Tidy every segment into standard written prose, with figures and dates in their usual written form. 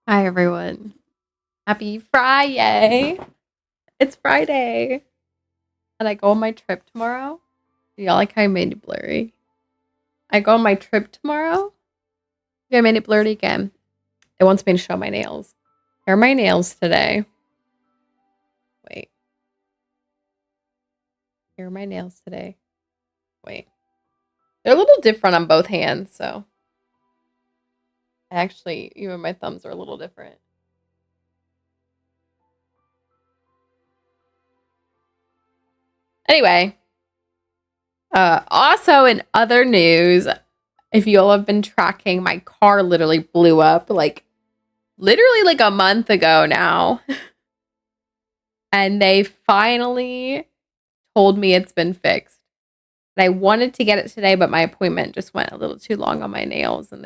Hi, everyone. Happy Friday. It's Friday. And I go on my trip tomorrow. Y'all like how I made it blurry? I go on my trip tomorrow. Yeah, I made it blurry again. It wants me to show my nails. Here are my nails today. Wait. Here are my nails today. Wait. They're a little different on both hands, so. Actually, even my thumbs are a little different. Anyway. Also in other news, if you all have been tracking, my car literally blew up literally like a month ago now. And they finally told me it's been fixed. And I wanted to get it today, but my appointment just went a little too long on my nails and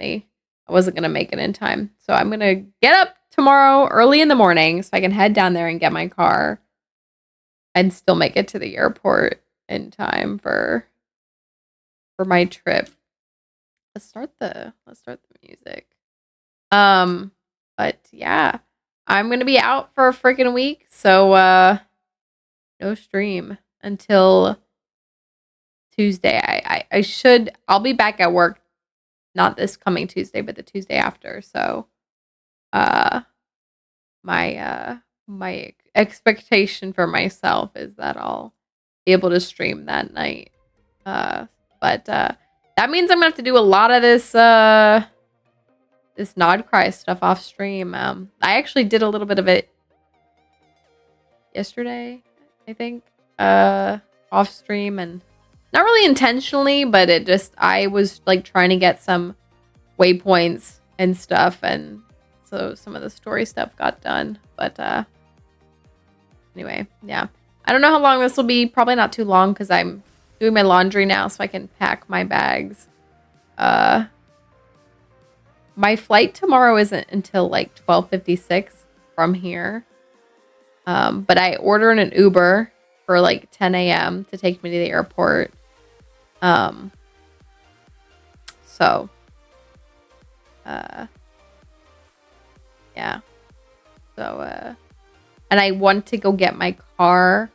I wasn't going to make it in time. So I'm going to get up tomorrow early in the morning so I can head down there and get my car and still make it to the airport in time for my trip. Let's start the music. But yeah, I'm going to be out for a freaking week, so no stream until Tuesday. I'll be back at work, not this coming Tuesday, but the Tuesday after. So, my expectation for myself is that I'll be able to stream that night. But that means I'm gonna have to do a lot of this this Nod Cry stuff off stream. I actually did a little bit of it yesterday, I think, off stream, and not really intentionally, but I was like trying to get some waypoints and stuff, and so some of the story stuff got done. But anyway, yeah, I don't know how long this will be. Probably not too long because I'm doing my laundry now so I can pack my bags. My flight tomorrow isn't until like 12:56 from here. But I ordered an Uber for like 10 a.m. to take me to the airport. So, yeah. So, and I want to go get my car.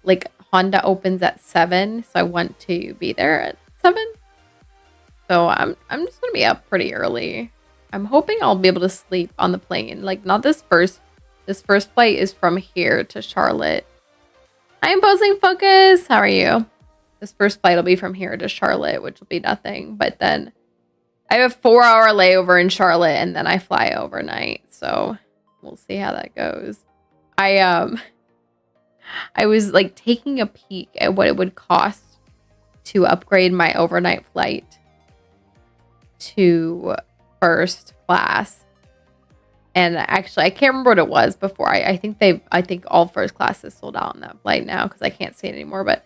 Like, Honda opens at 7, so I want to be there at 7. So I'm just gonna be up pretty early. I'm hoping I'll be able to sleep on the plane. Like, not this first. This first flight is from here to Charlotte. I am posing focus. How are you? This first flight will be from here to Charlotte, which will be nothing. But then I have a 4-hour layover in Charlotte, and then I fly overnight. So we'll see how that goes. I was like taking a peek at what it would cost to upgrade my overnight flight to first class. And actually, I can't remember what it was before. I think all first class is sold out on that flight now because I can't see it anymore. But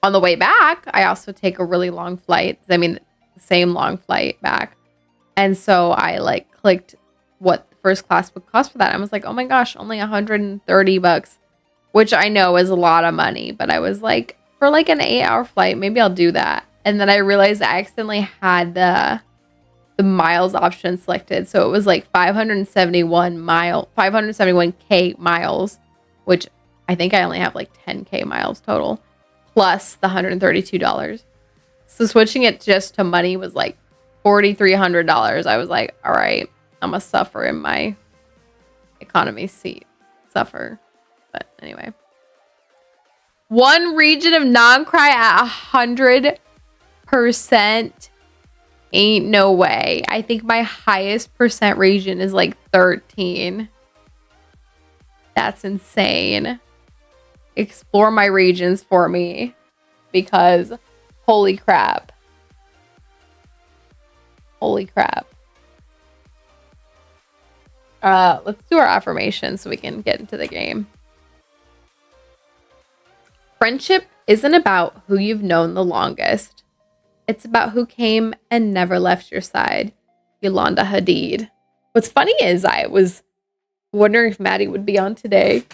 on the way back, I also take a really long flight. I mean, the same long flight back. And so I like clicked what first class would cost for that. I was like, oh my gosh, only $130, which I know is a lot of money. But I was like, for like an 8-hour flight, maybe I'll do that. And then I realized I accidentally had the miles option selected. So it was like 571K miles, which I think I only have like 10K miles total, plus the $132. So switching it just to money was like $4,300. I was like, all right, I'm gonna suffer in my economy seat. Suffer. But anyway. One region of non-cry at 100%. Ain't no way. I think my highest percent region is like 13. That's insane. Explore my regions for me, because holy crap. Holy crap. Let's do our affirmations so we can get into the game. Friendship isn't about who you've known the longest. It's about who came and never left your side. Yolanda Hadid. What's funny is I was wondering if Maddie would be on today.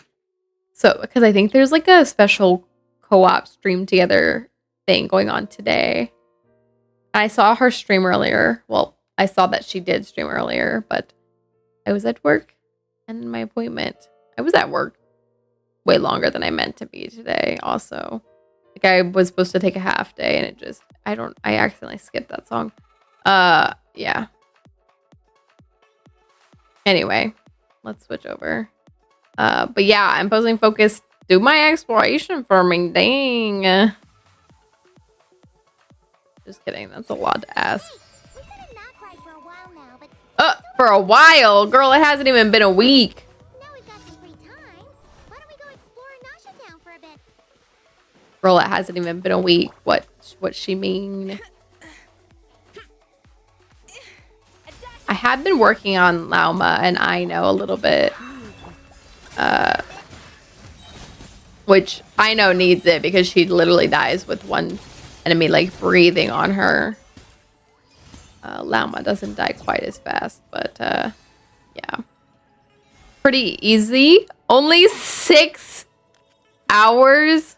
So, because I think there's like a special co-op stream together thing going on today. I saw her stream earlier. Well, I saw that she did stream earlier, but I was at work and my appointment. I was at work way longer than I meant to be today also. Like I was supposed to take a half day and it just I accidentally skipped that song. Yeah. Anyway, let's switch over. But yeah, I'm posing focus. Do my exploration farming. Dang. Just kidding. That's a lot to ask. For a while? Girl, it hasn't even been a week. Now we've got some free time. Why don't we go explore Nasha Town for a bit? Girl, it hasn't even been a week. What she mean? I have been working on Lauma and I know a little bit. Which I know needs it because she literally dies with one enemy like breathing on her. Lauma doesn't die quite as fast, but yeah. Pretty easy. Only 6 hours.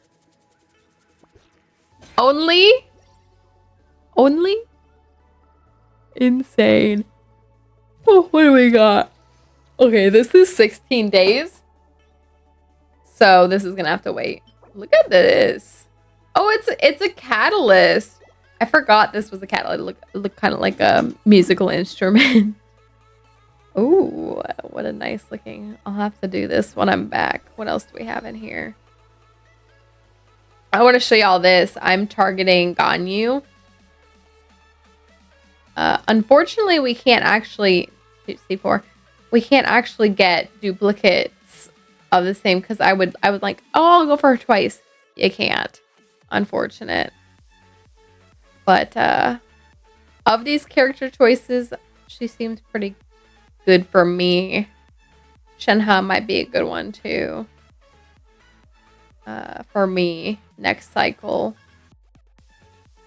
Only? Insane. Oh, what do we got? Okay, this is 16 days. So this is gonna have to wait. Look at this. Oh, it's a catalyst. I forgot this was a catalyst. It looked kind of like a musical instrument. Ooh, what a nice looking. I'll have to do this when I'm back. What else do we have in here? I want to show y'all this. I'm targeting Ganyu. Unfortunately, we can't actually C4. We can't actually get duplicates of the same because I would like, oh, I'll go for her twice. You can't. Unfortunate. But of these character choices, she seems pretty good for me. Shenhe might be a good one too. For me next cycle.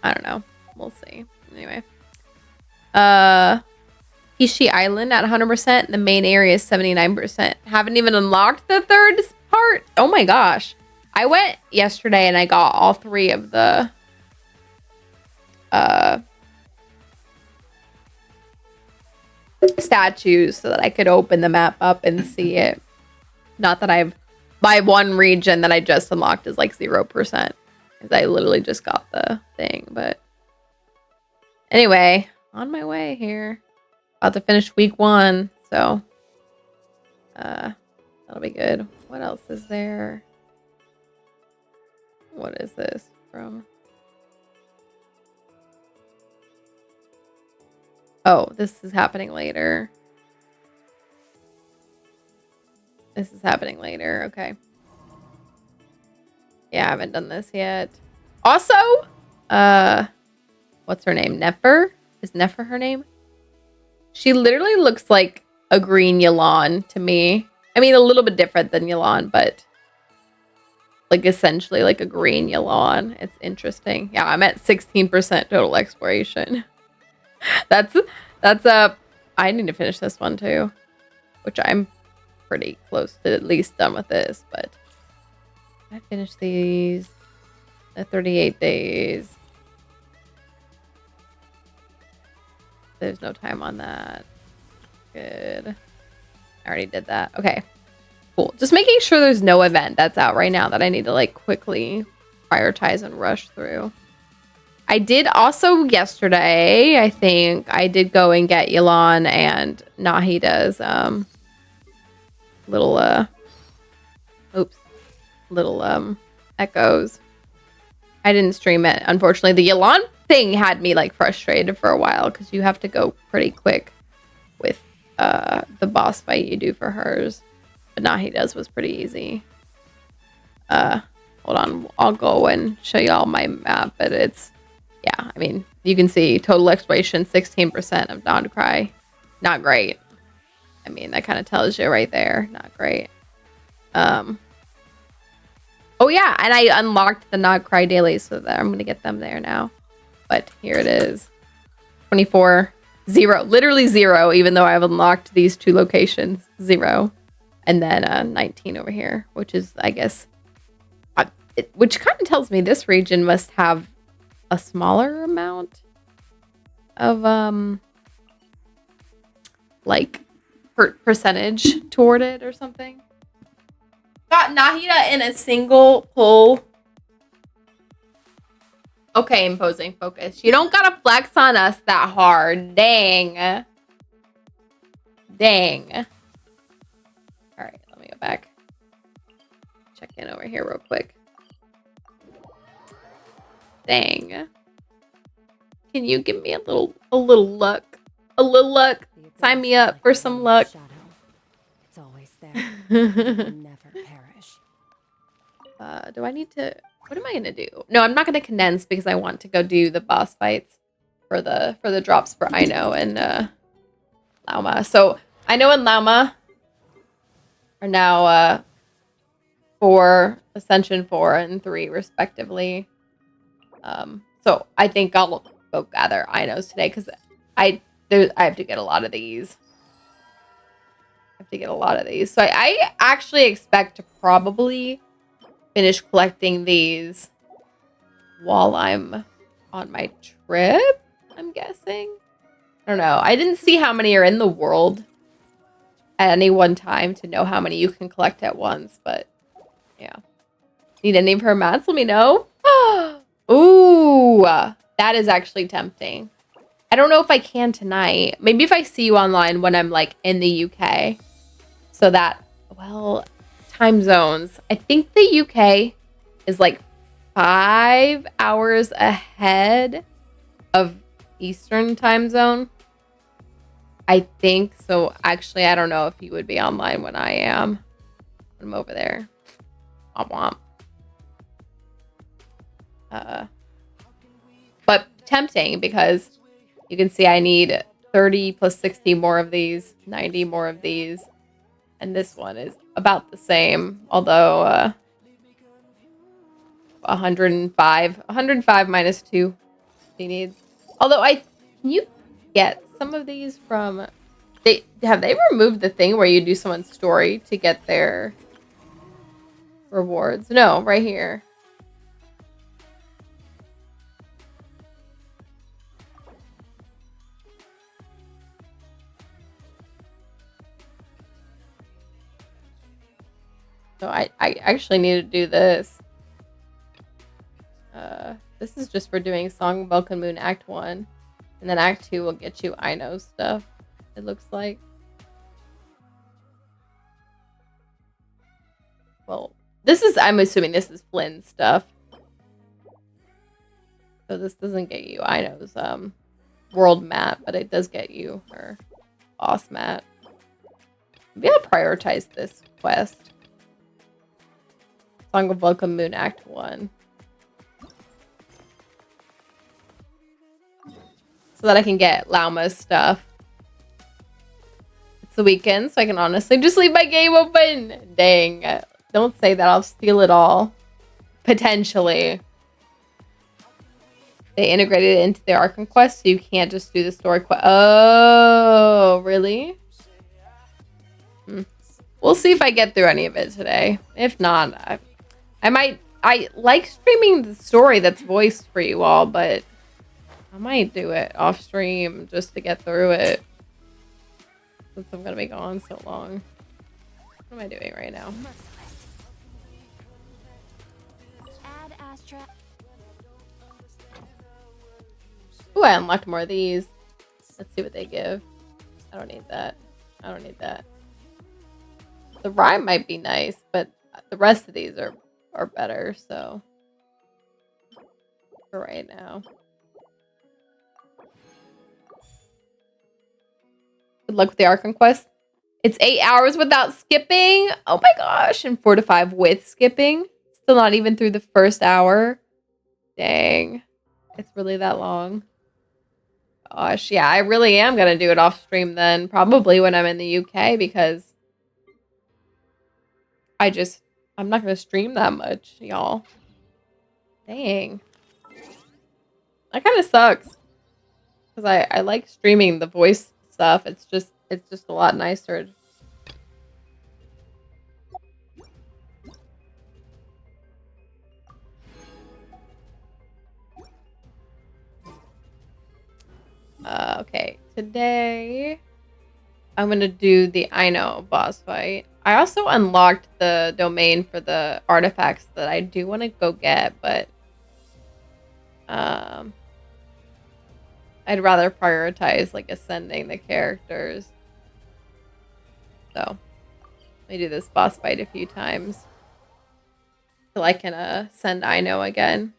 I don't know. We'll see. Anyway. Kishi Island at 100%. The main area is 79%. Haven't even unlocked the third part. Oh my gosh. I went yesterday and I got all 3 of the statues so that I could open the map up and see it. Not that my one region that I just unlocked is like 0%. Because I literally just got the thing. But anyway, on my way here. About to finish week 1. So that'll be good. What else is there? What is this from? Oh, this is happening later. This is happening later. Okay. Yeah, I haven't done this yet. Also, what's her name? Nefer? Is Nefer her name? She literally looks like a green Yelan to me. I mean, a little bit different than Yelan, but like essentially like a green Yelan. It's interesting. Yeah, I'm at 16% total exploration. That's I need to finish this one too, which I'm pretty close to at least done with this, but I finished these at 38 days. There's no time on that. Good. I already did that. Okay. Cool. Just making sure there's no event that's out right now that I need to like quickly prioritize and rush through. I did also yesterday, I think, I did go and get Yelan and Nahida's little echoes. I didn't stream it. Unfortunately, the Yelan thing had me like frustrated for a while because you have to go pretty quick with the boss fight you do for hers. But Nahida's was pretty easy. Hold on, I'll go and show y'all my map, but it's, yeah, I mean, you can see total exploration 16% of non-cry. Not great. I mean, that kind of tells you right there. Not great. Oh yeah, and I unlocked the Not Cry daily, so that I'm gonna get them there now. But here it is. 24, 0, literally 0, even though I've unlocked these 2 locations, 0. And then 19 over here, which is, I guess, which kind of tells me this region must have a smaller amount of, like, percentage toward it or something. Got Nahida in a single pull. Okay, imposing focus. You don't gotta flex on us that hard. Dang. Dang. Alright, let me go back. Check in over here real quick. Dang. Can you give me a little luck? A little luck. Sign me up for some luck. It's always there. It will never perish. Do I need to... What am I gonna do? No, I'm not gonna condense because I want to go do the boss fights for the drops for Aino and Lauma. So Aino and Lauma are now 4, Ascension 4 and 3 respectively. So I think I'll go gather Ainos today because I have to get a lot of these. So I actually expect to probably finish collecting these while I'm on my trip, I'm guessing. I don't know. I didn't see how many are in the world at any one time to know how many you can collect at once, but yeah. Need any of her mats? Let me know. Ooh, that is actually tempting. I don't know if I can tonight. Maybe if I see you online when I'm like in the UK. So that, well, time zones. I think the UK is like 5 hours ahead of Eastern time zone. I think so. Actually, I don't know if you would be online when I am. I'm over there. Womp womp. But tempting because you can see I need 30 plus 60 more of these, 90 more of these. And this one is about the same, although 105 minus 2 he needs. Although can you get some of these from, have they removed the thing where you do someone's story to get their rewards? No, right here. So I actually need to do this. This is just for doing Song of Milk and Moon Act 1. And then Act 2 will get you Aino stuff, it looks like. Well, this is, I'm assuming this is Flynn's stuff. So this doesn't get you Aino's world map, but it does get you her boss map. Maybe I'll prioritize this quest. Song of Welcome Moon Act 1. So that I can get Lauma's stuff. It's the weekend, so I can honestly just leave my game open. Dang. Don't say that. I'll steal it all. Potentially. They integrated it into the Arkham quest, so you can't just do the story quest. Oh, really? We'll see if I get through any of it today. If not, I like streaming the story that's voiced for you all, but I might do it off stream just to get through it. Since I'm gonna be gone so long. What am I doing right now? Add Astra. Ooh, I unlocked more of these. Let's see what they give. I don't need that. I don't need that. The rhyme might be nice, but the rest of these are better, so for right now. Good luck with the Arkham quest. It's 8 hours without skipping. Oh my gosh. And 4 to 5 with skipping. Still not even through the first hour. Dang. It's really that long. Gosh, yeah, I really am gonna do it off stream then. Probably when I'm in the UK because I'm not gonna stream that much, y'all. Dang. That kind of sucks. Because I like streaming the voice stuff. It's just a lot nicer. Okay, today I'm gonna do the I Know boss fight. I also unlocked the domain for the artifacts that I do want to go get, but I'd rather prioritize like ascending the characters. So let me do this boss fight a few times till I can ascend I Know again.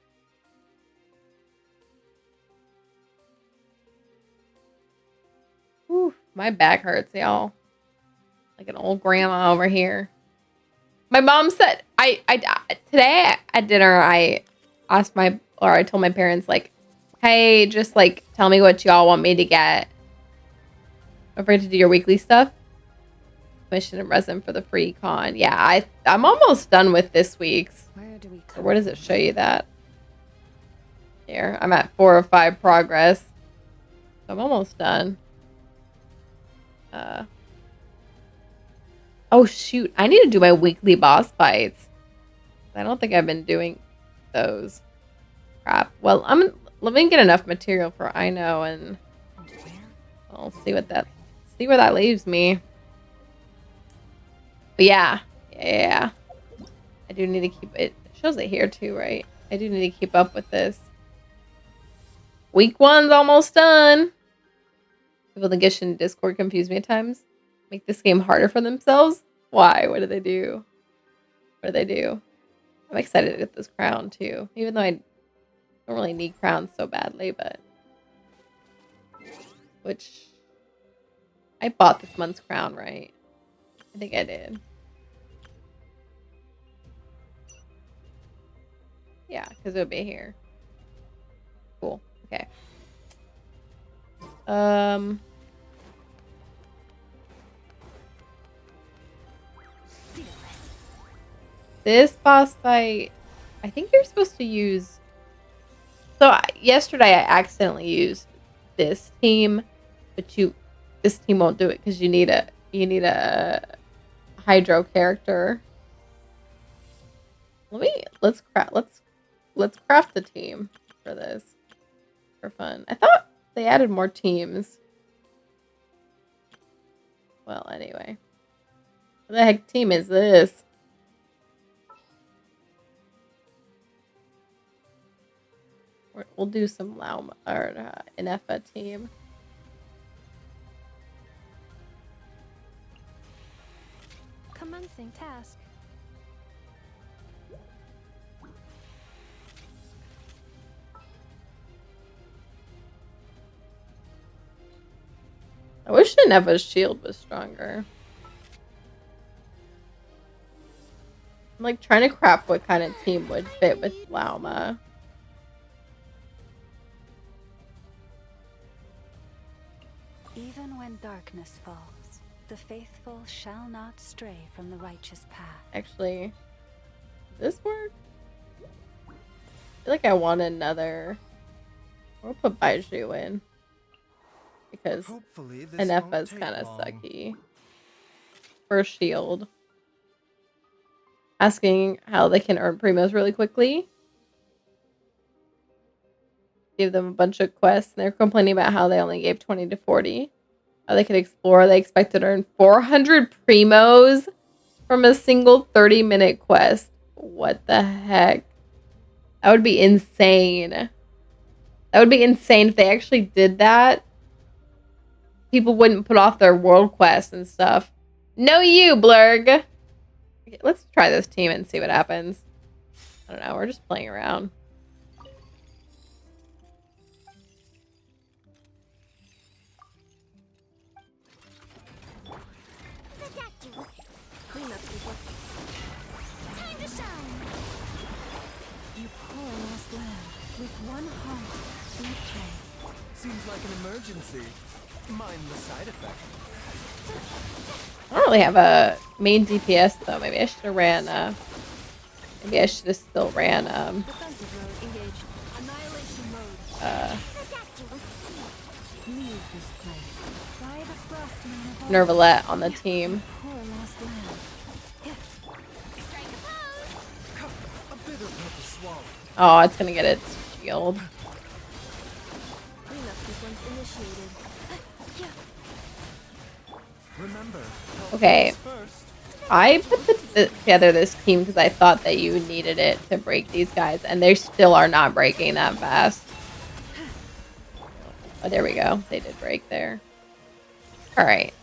Whew, my back hurts, y'all. Like an old grandma over here. My mom said I today at dinner I asked I told my parents like, hey, just like tell me what y'all want me to get. Don't forget to do your weekly stuff. Mission and resin for the free con. Yeah, I'm almost done with this week's. Where does it show you that? Here, I'm at 4 or 5 progress. So I'm almost done. Oh shoot, I need to do my weekly boss fights. I don't think I've been doing those. Crap. Well, let me get enough material for I Know, and I'll see where that leaves me. But yeah. I do need to keep it. It shows it here too, right? I do need to keep up with this. Week 1's almost done. People in Gish and Discord confuse me at times. Make this game harder for themselves? Why? What do they do? What do they do? I'm excited to get this crown too. Even though I don't really need crowns so badly, but... Which... I bought this month's crown, right? I think I did. Yeah, because it would be here. Cool. Okay. This boss fight, I think you're supposed to use... So yesterday I accidentally used this team, but this team won't do it because you need a hydro character. Let's craft the team for this for fun. I thought they added more teams. Well, anyway, what the heck team is this? We'll do some Lauma or Inefa team. Commencing task. I wish Inefa's shield was stronger. I'm like trying to craft what kind of team would fit with Lauma. Even when darkness falls, the faithful shall not stray from the righteous path. Actually, does this work? I feel like I want another. We'll put Baiju in. Because Inefa's kind of sucky. First shield. Asking how they can earn primos really quickly. Give them a bunch of quests, and they're complaining about how they only gave 20 to 40. How they could explore. They expected to earn 400 primos from a single 30-minute quest. What the heck? That would be insane. That would be insane if they actually did that. People wouldn't put off their world quests and stuff. No, you, Blurg. Okay, let's try this team and see what happens. I don't know. We're just playing around. Clean up, people. Time to shine. You poor lost lamb, with one heart, each way. Seems like an emergency. Mind the side effect. I don't really have a main DPS though. Maybe I should have ran. Maybe I should have still ran. Defensive mode engaged. Annihilation mode. Leave this place. By the frost moon of old. Nervalette on the team. Poor lost land. Strike a pose. A bitter pill to swallow. Oh, it's gonna get its shield. Cleanup sequence initiated. Remember, health Okay. comes first. I put together this team because I thought that you needed it to break these guys, and they still are not breaking that fast. Oh, there we go. They did break there. All right.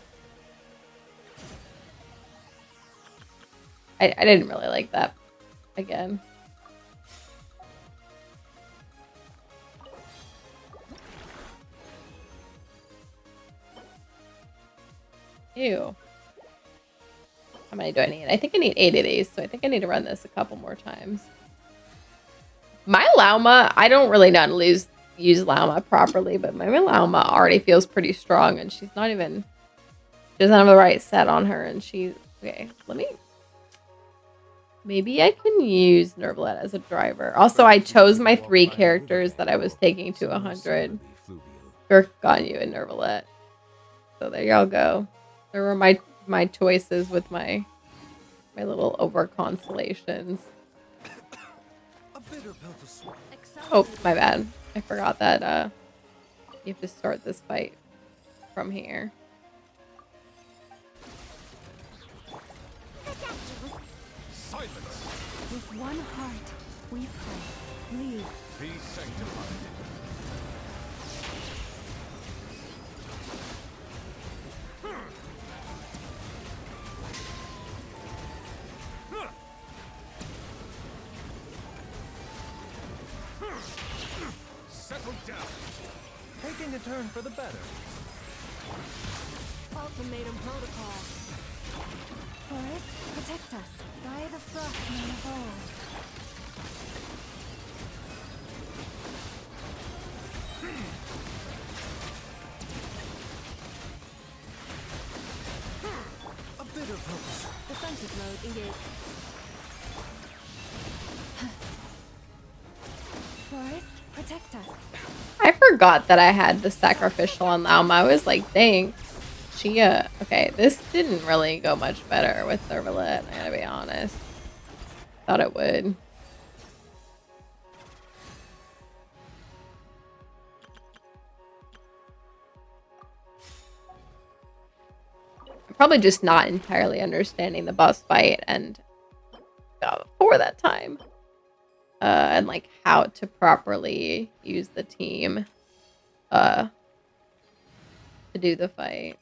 I didn't really like that again. Ew. How many do I need? I think I need 8 of these, so I think I need to run this a couple more times. My Lauma, I don't really know how to use Lauma properly, but my Lauma already feels pretty strong, and she's not even... She doesn't have the right set on her, and she's... Okay, let me... Maybe I can use Nervalette as a driver. Also, I chose my 3 characters that I was taking to 100. Gorgonyu and Nervalette. So there y'all go. There were my choices with my little over constellations. A bitter pill to swallow. Oh, my bad. I forgot that you have to start this fight from here. Silence. With one heart, we pray. Leave. Be sanctified. Settle down. Taking a turn for the better. Ultimatum protocol. Forest, protect us. By the frost moon of old. A bitter pill to swallow. Defensive mode engaged. Forest, protect us. I forgot that I had the sacrificial on Lauma. I was like, dang. She, okay, this didn't really go much better with Nervalette, I gotta be honest. Thought it would. I'm probably just not entirely understanding the boss fight and for that time. And like how to properly use the team to do the fight.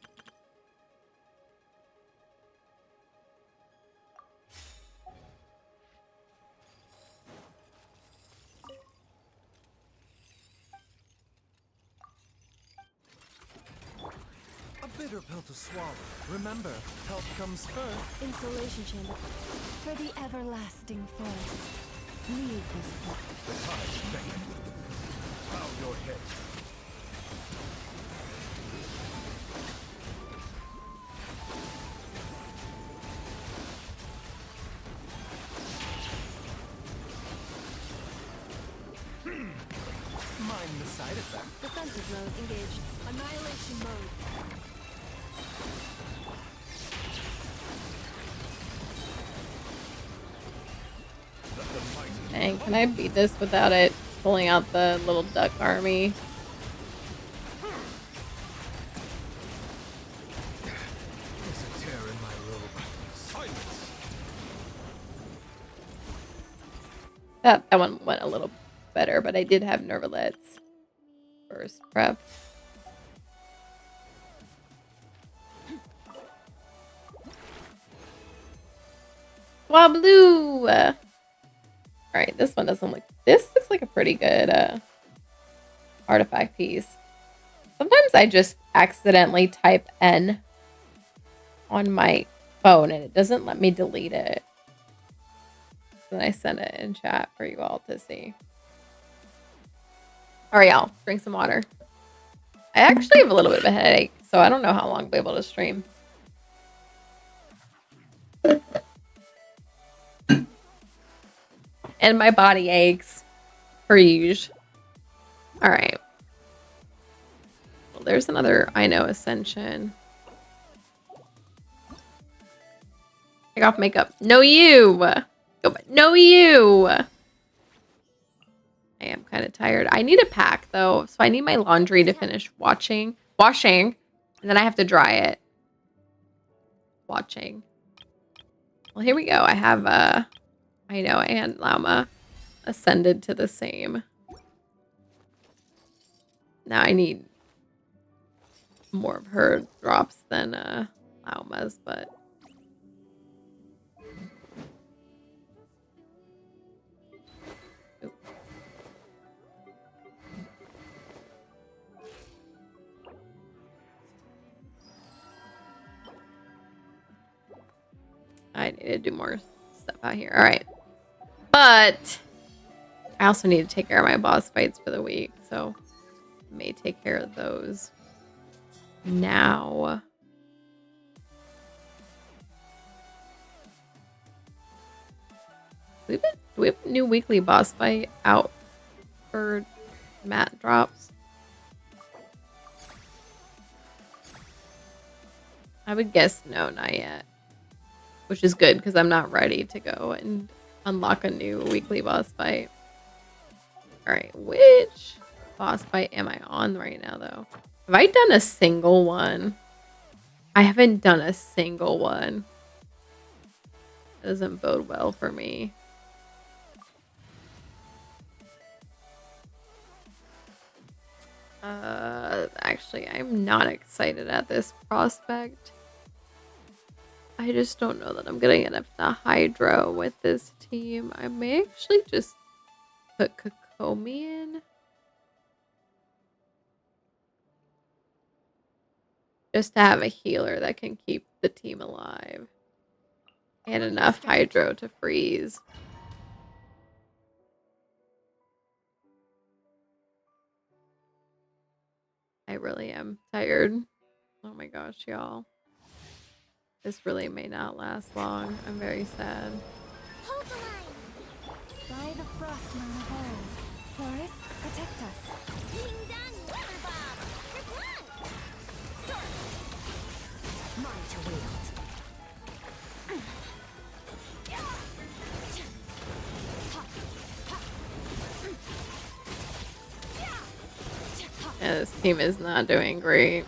A bitter pill to swallow. Remember, health comes first. Insulation chamber. For the everlasting forest. Leave this place. The tide's beckoning. Bow your head. Mind the side effect. Defensive mode engaged. Annihilation mode. Let the mighty Dang, can I beat this without it pulling out the little duck army? There's a tear in my robe. Silence. That one went a little better, but I did have Nervalette's first prep. Wabloo! Alright, this one doesn't look... This looks like a pretty good artifact piece. Sometimes I just accidentally type N on my phone and it doesn't let me delete it. Then I send it in chat for you all to see. All right, y'all, drink some water. I actually have a little bit of a headache, so I don't know how long I'll be able to stream. And my body aches. For usual. Alright. Well, there's another I know Ascension. Take off makeup. No you! Go back. No you! I am kind of tired. I need a pack though, so I need my laundry to finish washing, and then I have to dry it. Watching. Well, here we go. I have I know, and Llama ascended to the same. Now I need more of her drops than Llama's, but I need to do more stuff out here. All right. But I also need to take care of my boss fights for the week. So I may take care of those now. Do we have a new weekly boss fight out for mat drops? I would guess no, not yet. Which is good because I'm not ready to go and unlock a new weekly boss fight. Alright, which boss fight am I on right now though? Have I done a single one? I haven't done a single one. That doesn't bode well for me. Actually, I'm not excited at this prospect. I just don't know that I'm gonna get up to Hydro with this team. I may actually just put Kokomi in. Just to have a healer that can keep the team alive. And enough Hydro to freeze. I really am tired. Oh my gosh, y'all. This really may not last long. I'm very sad. Hold the line. By the frost moon of old, Forest, protect us. Ding dong, weather bob. Reply. Mine to wield. Yeah, this team is not doing great.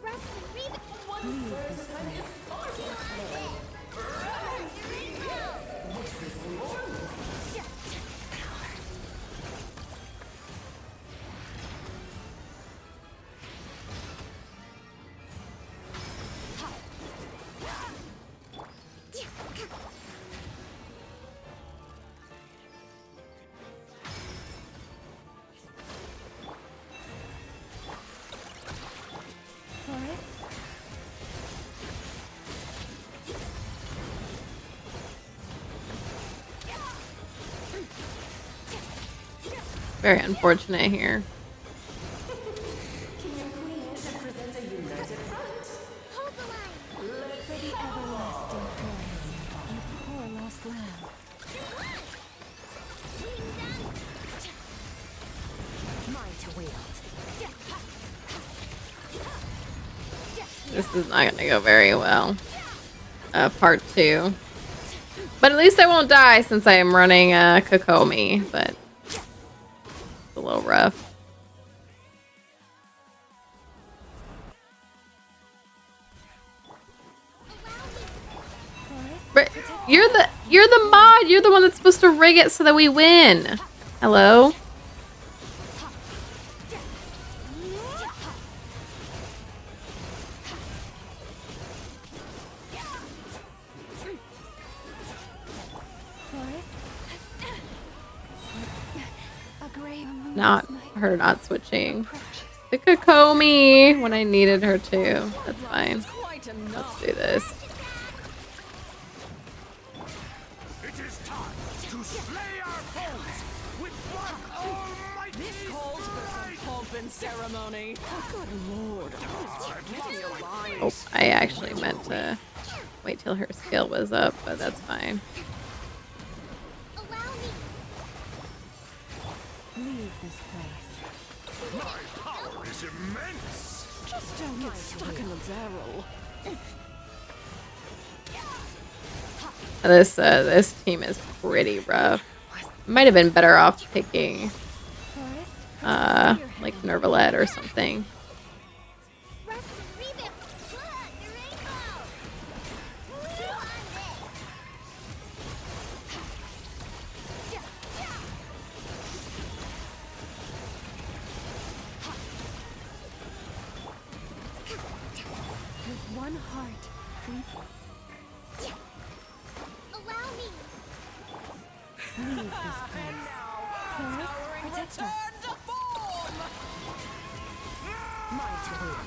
Rest and breathe. Forest, Very unfortunate here. Hold the line. for the everlasting forest, you poor lost lamb. Ding dong. Mine to wield. This is not gonna go very well. Part 2. But at least I won't die since I am running Kokomi, but it's a little rough. But you're the mod. You're the one that's supposed to rig it so that we win. Hello? Forest, a grave moon Not night her not switching. approaches. The Kokomi when I needed her to. That's fine. Let's do this. It is time to slay our foes with one almighty This calls for some pump and ceremony. Good lord, Oh, I actually meant to wait till her skill was up, but that's fine. Allow me. leave this place. My power is immense! Just don't get stuck in the barrel. This team is pretty rough. Might have been better off picking Forest, like Nervalette or something. Rust and revamp. Look, the rainbow. Chew on this. with one heart, Allow me. we leave this place. Forest, protect us. Mine to wield.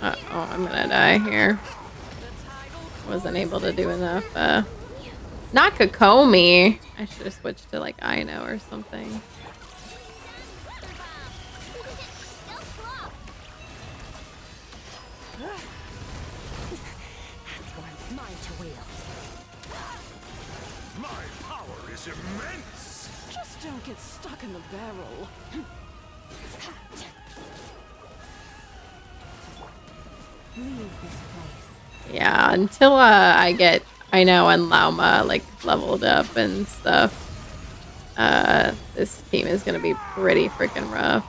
Uh-oh, I'm gonna die here. Wasn't able to do enough. Not Kokomi. I should have switched to like Ino or something. That's one mine to wield. My power is immense! Just don't get stuck in the barrel. Leave this place. Yeah, until I get Ino and Lauma like leveled up and stuff. This team is gonna be pretty freaking rough.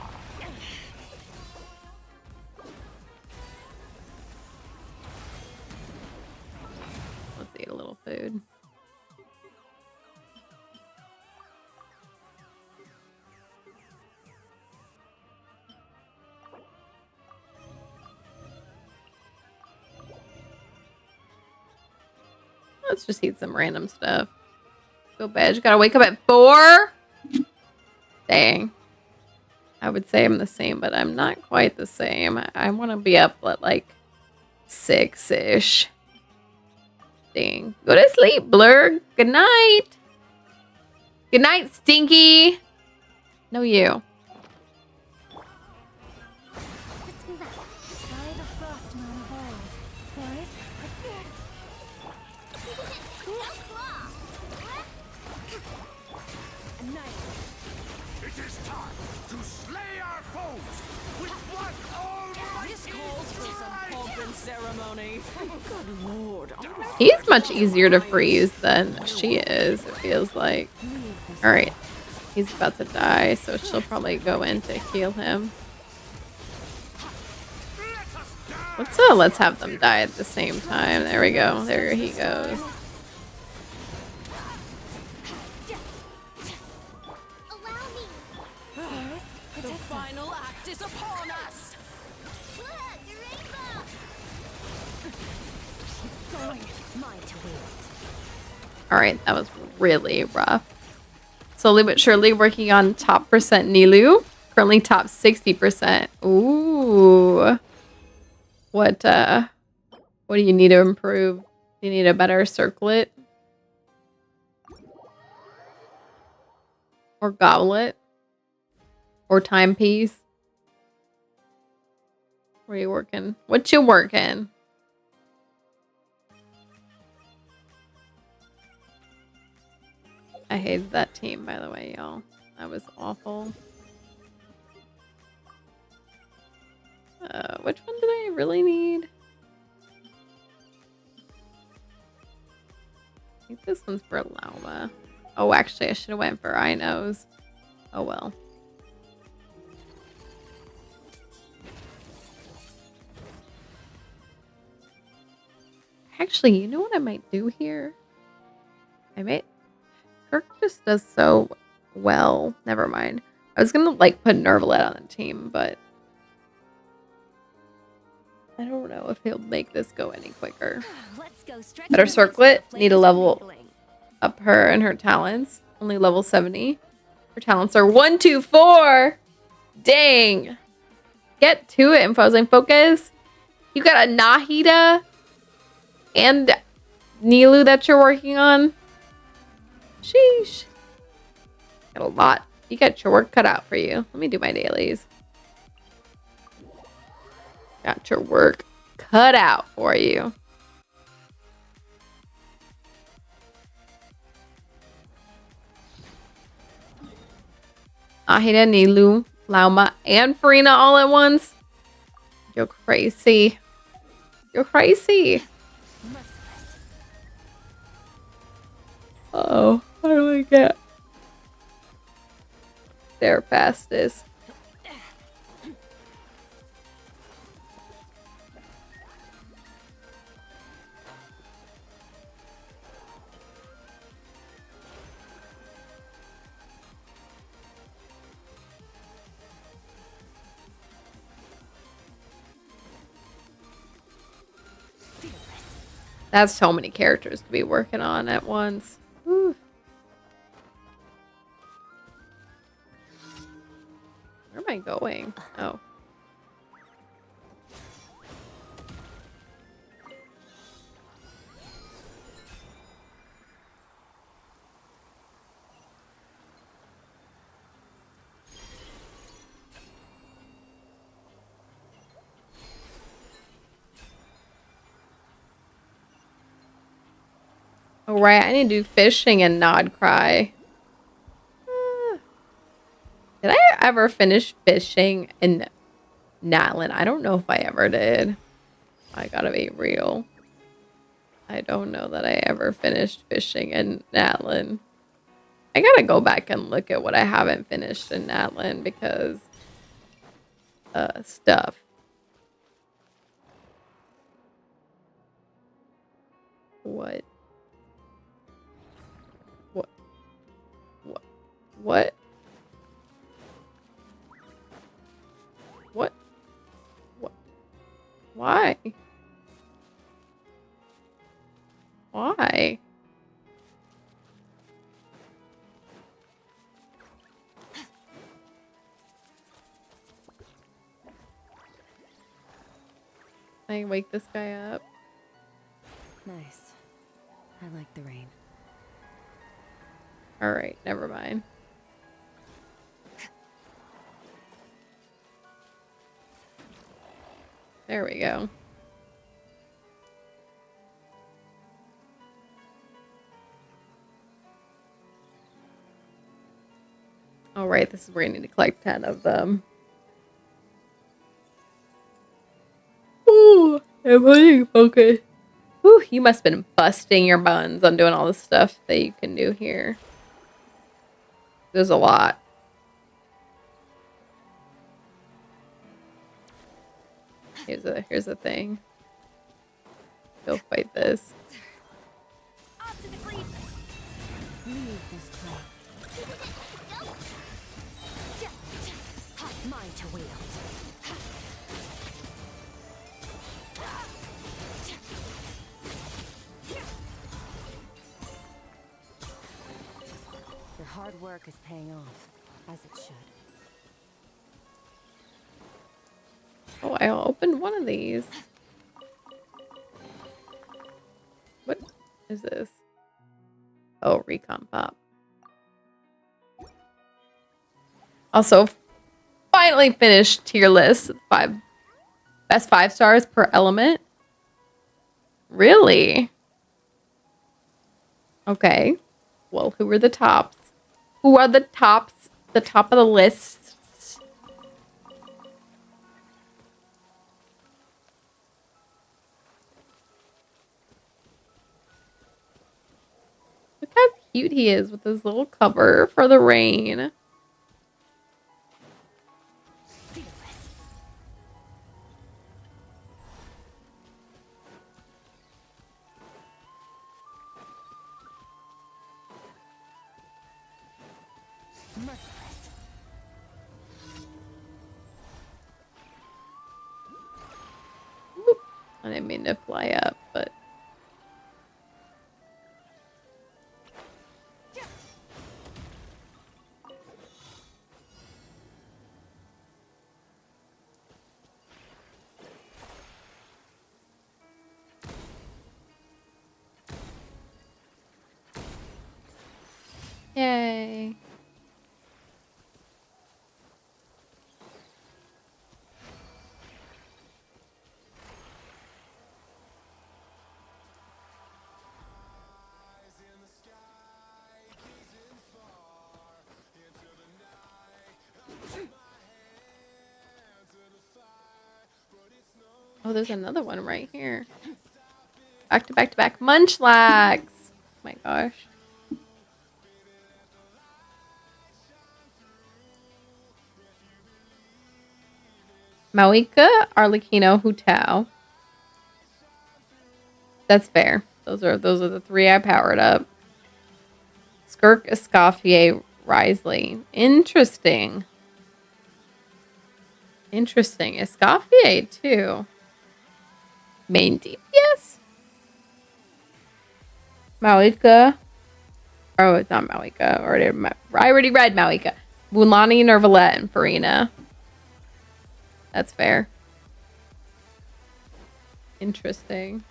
Let's eat a little food. Let's just eat some random stuff. Feel bad. You gotta wake up at 4. Dang. I would say I'm the same, but I'm not quite the same. I want to be up at like 6-ish. Dang. Go to sleep, Blur. Good night. Good night, Stinky. No, you. Let's move out. Try the frost man of old. Forest, It is time to slay our foes with one almighty this calls for some pomp and ceremony. Good lord, He's much easier to freeze than she is, it feels like. leave this. Alright. He's about to die, so she'll probably go in to heal him. Let's have them die at the same time. There we go. There he goes. Allow me. Forest, The protect us. final act is upon us! Look, the rainbow. Going. Mine to wield. Alright, that was really rough. Slowly but surely working on top percent Nilu. Currently top 60%. Ooh. What do you need to improve? Do you need a better circlet? Or goblet? Or timepiece? Where you working? What you working? I hated that team, by the way, y'all. That was awful. Which one do I really need? I think this one's for Lauma. Oh, actually, I should have went for Ino's. Oh, well. Actually, you know what I might do here? I might... Kirk just does so well. Never mind. I was gonna like put Nervalette on the team, but I don't know if he'll make this go any quicker. Let's go stretch. Better the legs circlet. for the Need a flavors level wriggling. up her and her talents. Only level 70. Her talents are 1, 2, 4. Dang. Get to it, Infosing Focus. You got a Nahida and Nilu that you're working on? Sheesh. Got a lot. You got your work cut out for you. Let me do my dailies. Got your work cut out for you. Ahida, Nilu, Lauma, and Farina all at once. You're crazy. You're crazy. Oh, how do I get there fastest? That's so many characters to be working on at once. Whew. Where am I going? Oh. Oh, right. I need to do fishing and Nod Cry. Did I ever finish fishing in Natlin? I don't know if I ever did. I gotta be real. I don't know that I ever finished fishing in Natlin. I gotta go back and look at what I haven't finished in Natlin because stuff. What? What? What? What? What? What? Why? Why? Can I wake this guy up? Nice. I like the rain. Alright, never mind. There we go. Alright, this is where you need to collect 10 of them. Ooh, I'm putting focus. Ooh, you must have been busting your buns on doing all the stuff that you can do here. There's a lot. Here's a thing. Go fight this. Off to the freezer. Leave this place. Mine to wield. Your hard work is paying off, as it should. Oh, I opened one of these. What is this? Oh, recon pop. Also, finally finished tier list. Best 5 stars per element. Really? Okay. Well, who are the tops? Who are the tops? The top of the list. Look how cute he is with his little cover for the rain. Merciless. I didn't mean to fly up, but Yay. Oh, there's another one right here. Back to back to back. Munchlax. Oh my gosh. Mauika, Arlecchino, Hutao. That's fair. Those are the three I powered up. Skirk, Escoffier, Risley. Interesting. Interesting. Escoffier too. Main DPS? Mauika. Oh, it's not Mauika. I already read Mauika. Mulanni, Nervalette, and Farina. That's fair. Interesting.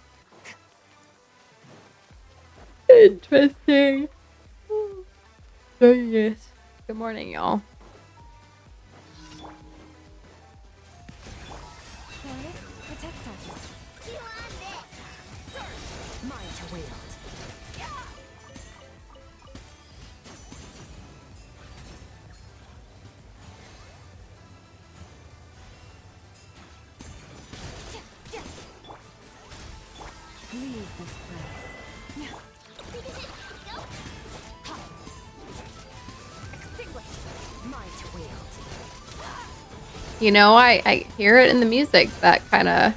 Interesting. Oh, yes. Good morning, y'all. Forest, protect us. You on this? Mine to wield. Leave this place. Go. Extinguish. Mine to wield. You know, I hear it in the music, that kind of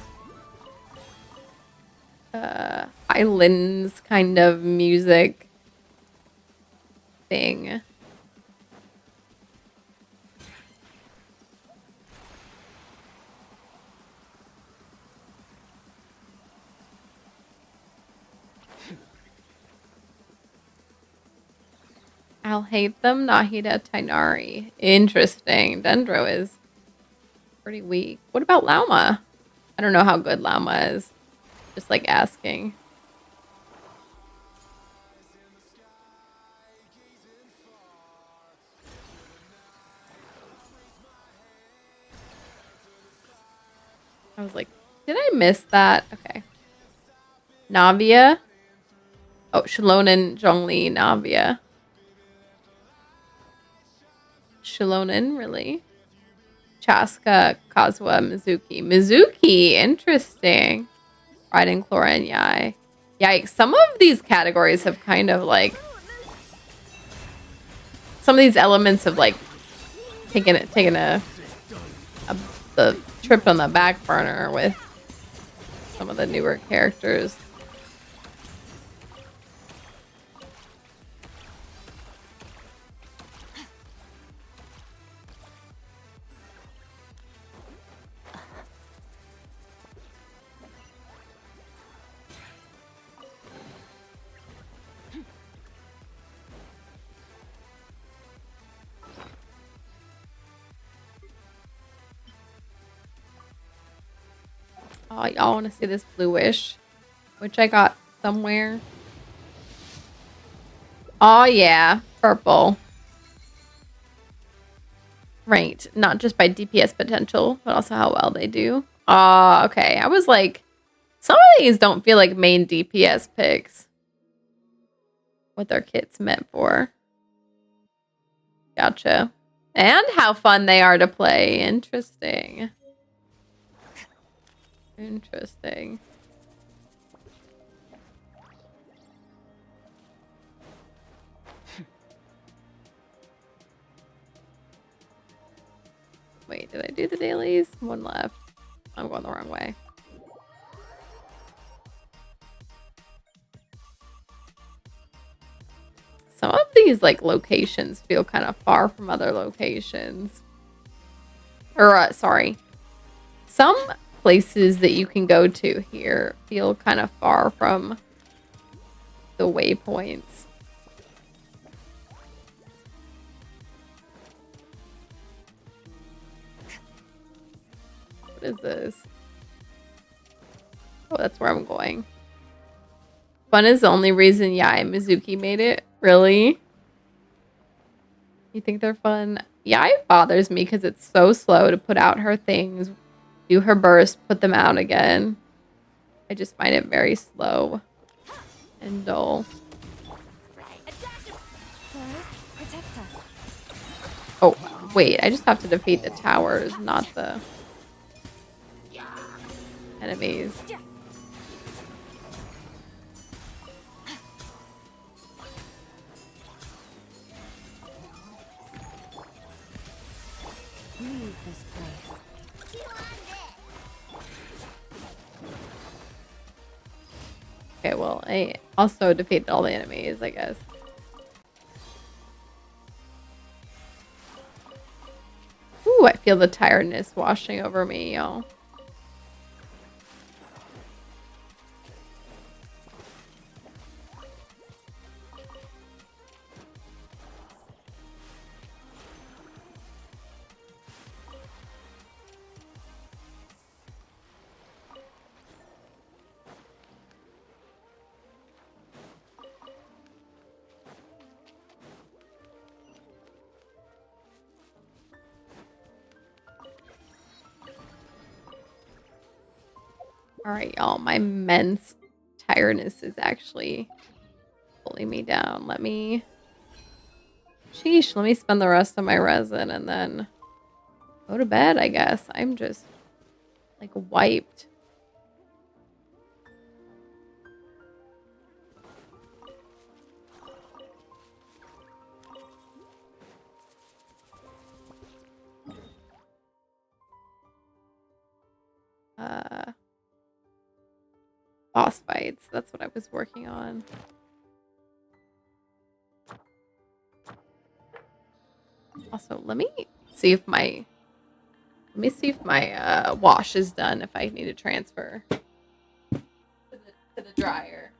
Highlands kind of music thing. I'll hate them, Nahida Tainari. Interesting. Dendro is pretty weak. What about Lauma? I don't know how good Lauma is. Just like asking. I was like, did I miss that? Okay. Navia. Oh, Shalonen, Zhongli, Navia. Shalonen, really? Chaska, Kazuha, Mizuki. Mizuki, interesting. Raiden, Chlora, and Yai. Yikes. Some of these categories have kind of like... Some of these elements have like taken the trip on the back burner with some of the newer characters. Oh, y'all want to see this bluish, which I got somewhere. Oh yeah, purple. Right, not just by DPS potential, but also how well they do. Oh, okay. I was like, some of these don't feel like main DPS picks. What their kit's meant for. Gotcha. And how fun they are to play. Interesting. Interesting. Wait, did I do the dailies? One left. I'm going the wrong way. Some of these like locations feel kind of far from other locations. Or sorry. Some places that you can go to here feel kind of far from the waypoints. What is this? Oh, that's where I'm going. Fun is the only reason Yai Mizuki made it. Really? You think they're fun? Yeah, it bothers me because it's so slow to put out her things, do her burst, put them out again. I just find it very slow and dull. Forest, protect us. Oh, wait, I just have to defeat the towers, not the enemies. Leave this place. Chew on this. Okay, well, I also defeated all the enemies, I guess. Ooh, I feel the tiredness washing over me, y'all. All right, y'all. My immense tiredness is actually pulling me down. Let me spend the rest of my resin and then go to bed, I guess. I'm just like wiped. Uh Boss fights. That's what I was working on. Also, let me see if my wash is done if I need to transfer to the dryer.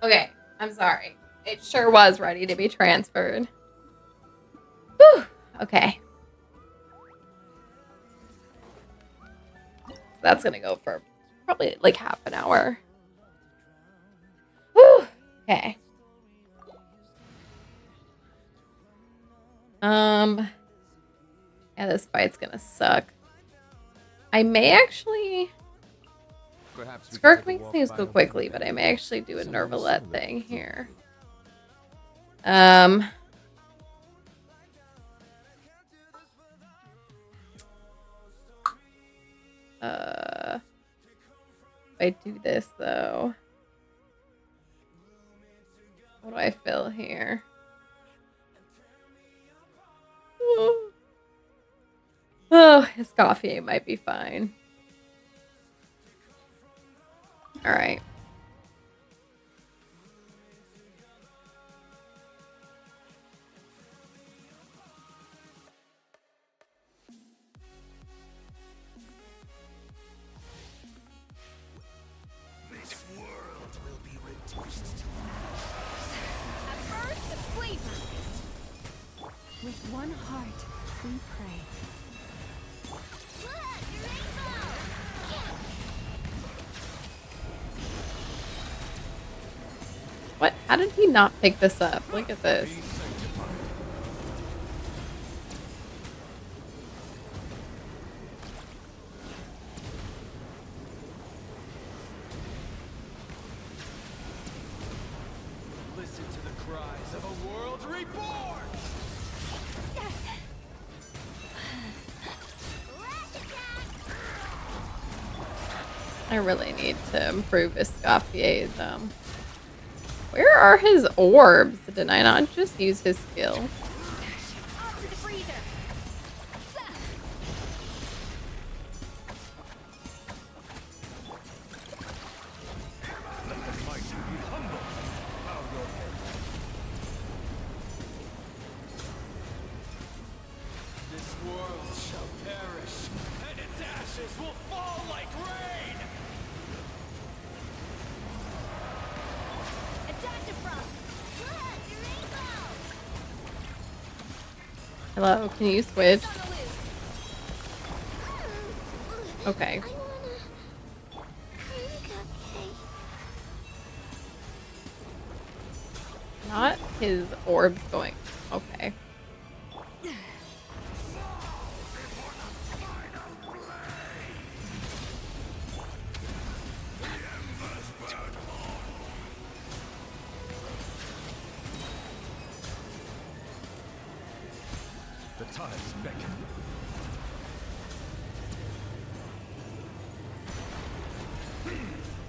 Okay, I'm sorry. It sure was ready to be transferred. Whew. Okay. So that's gonna go for probably like half an hour. Whew. Okay. Yeah, this fight's gonna suck. I may actually. Perhaps we could Skirk take a makes walk things by go over quickly, there. but I may actually do a Somewhere Nervalet similar thing to here. here. If I do this though, what do I fill here? Oh, his coffee might be fine. All right. This world will be reduced to First, flavor. With one heart, we pray. Look, rainbow! What? How did he not pick this up? Look at this. be sanctified. Listen to the cries of a world reborn! I really need to improve Escoffier's. Where are his orbs? Did I not just use his skill? Off to the freezer. Let the mighty be humble. Bow your head. This world shall perish, and its ashes will fall like rain! Adaptive frost. Look, rainbow! Hello, can you switch? On the loose. Okay. I want a cream cupcake. Not his orbs going. Okay. The tides beckon.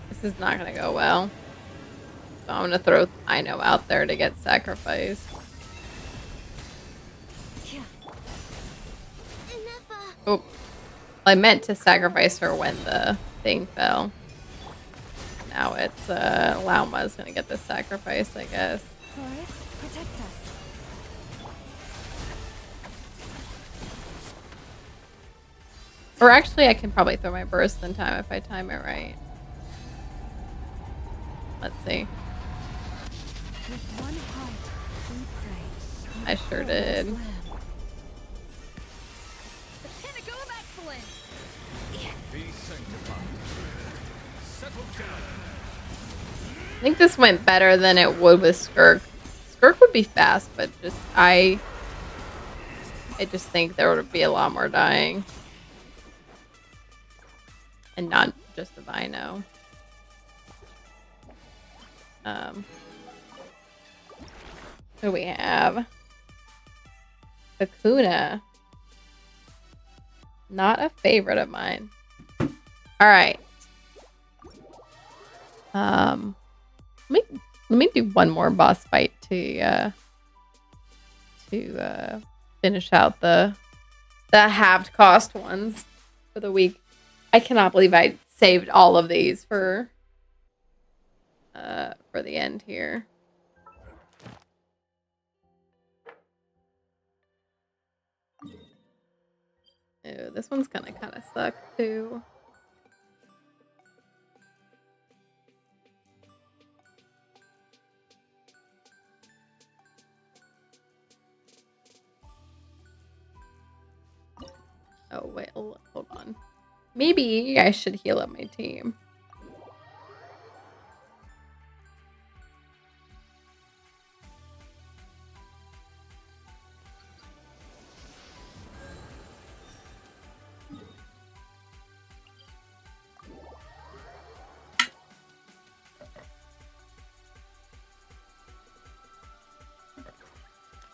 This is not gonna go well. So I'm gonna throw Ino out there to get sacrificed. Enough, Oh. I meant to sacrifice her when the thing fell. Now it's Lauma's gonna get the sacrifice, I guess. Forest, protect us. Or actually I can probably throw my burst in time if I time it right. Let's see. With one heart, we pray. I sure did. The pinnacle of excellence. Be sanctified. Settle down. I think this went better than it would with Skirk. Skirk would be fast, but just I just think there would be a lot more dying. And not just the Vino. Who do we have? Kakuna. Not a favorite of mine. Alright. Let me do one more boss fight to finish out the halved cost ones for the week. I cannot believe I saved all of these for the end here. Ew, this one's gonna kind of suck too. Oh, wait, hold on. Maybe I should heal up my team.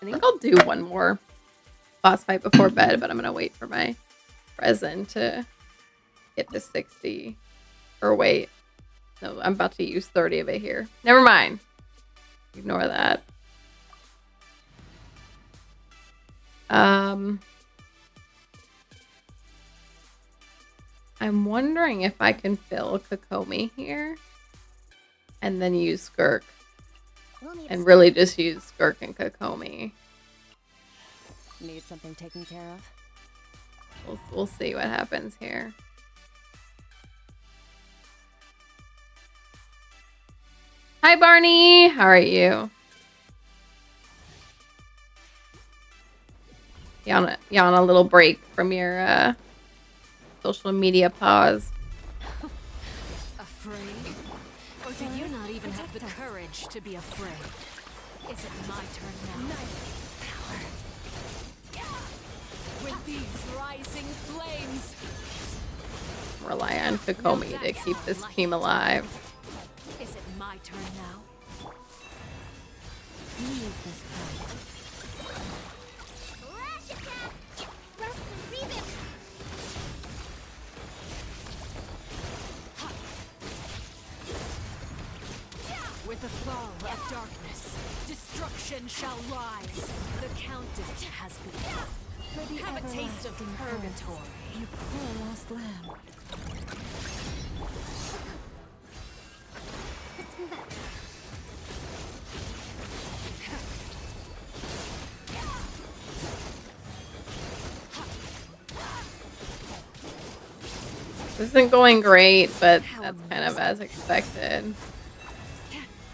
I think I'll do one more boss fight before bed, but I'm gonna wait for my resin to get to 60. Or wait. No, I'm about to use 30 of it here. Never mind. Ignore that. I'm wondering if I can fill Kokomi here and then use Skirk. And really just use Skirk and Kokomi. Need something taken care of? We'll see what happens here. Hi, Barney. How are you? You on a little break from your social media pause? Afraid? Or do you not even have the courage to be afraid? Is it my turn now? Power. With these rising flames. Rely on Kokomi to keep this team alive. Is it my turn now? Leave this place. Lash attack! Rust and revamp! With the fall of darkness, destruction shall rise. The countess has begun. For the Have a taste of everlasting purgatory. curse, you poor lost lamb. Let's move out. This isn't going great, but that's kind of as expected.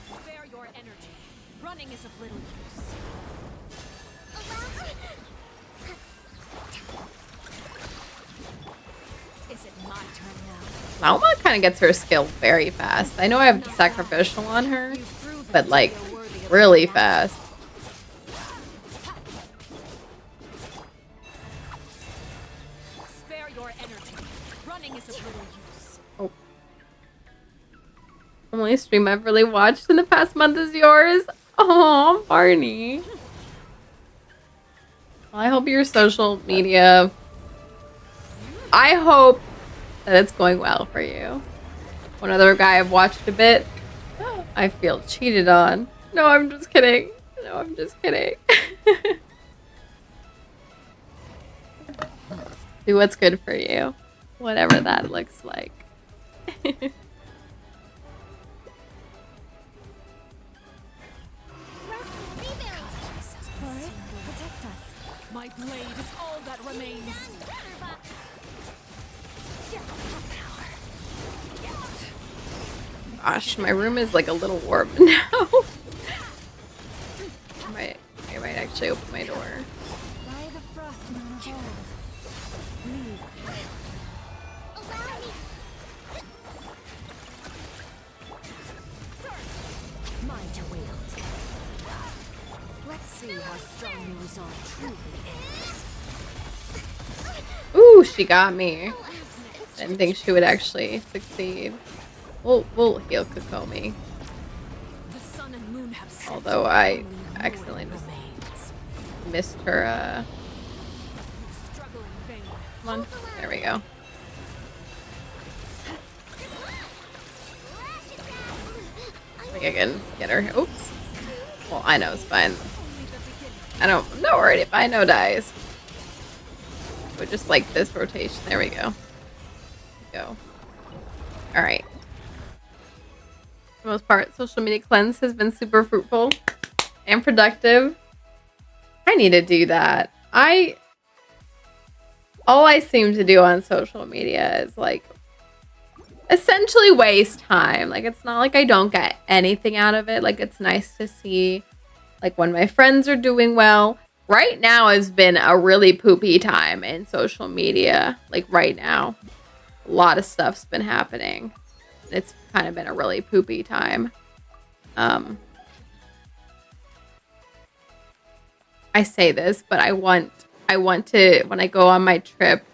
Spare your energy. Running is of little use. Is it my turn now? Malma kind of gets her skill very fast. I know I have sacrificial on her, but like really fast. Spare your energy. Running is of little use. Oh. Only stream I've really watched in the past month is yours. Oh, Barney. Well, I hope your social media. I hope that it's going well for you. One other guy I've watched a bit. I feel cheated on. No, I'm just kidding. No, I'm just kidding. Do what's good for you. Whatever that looks like. Forest, protect us. My blade is all that remains. Gosh, my room is like a little warm now. I might actually open my door. By the frost moon of old. Leave. Allow me. Mine to wield. Let's see how strong your resolve truly is. Ooh, she got me. Didn't think she would actually succeed. We'll heal Kokomi. The sun and moon have set. Although I Only accidentally ruin just remains. missed her. You struggle in vain. Come on. There we go. I think I can get her. Oops. Well, I know it's fine. Only the beginning. I'm not worried if I know dies. But just like this rotation. There we go. Go. Alright. For the most part, social media cleanse has been super fruitful and productive. I need to do that. All I seem to do on social media is like essentially waste time. Like it's not like I don't get anything out of it. Like it's nice to see like when my friends are doing well, right now has been a really poopy time in social media. Like right now, a lot of stuff's been happening. It's kind of been a really poopy time. I say this, but I want to, when I go on my trip,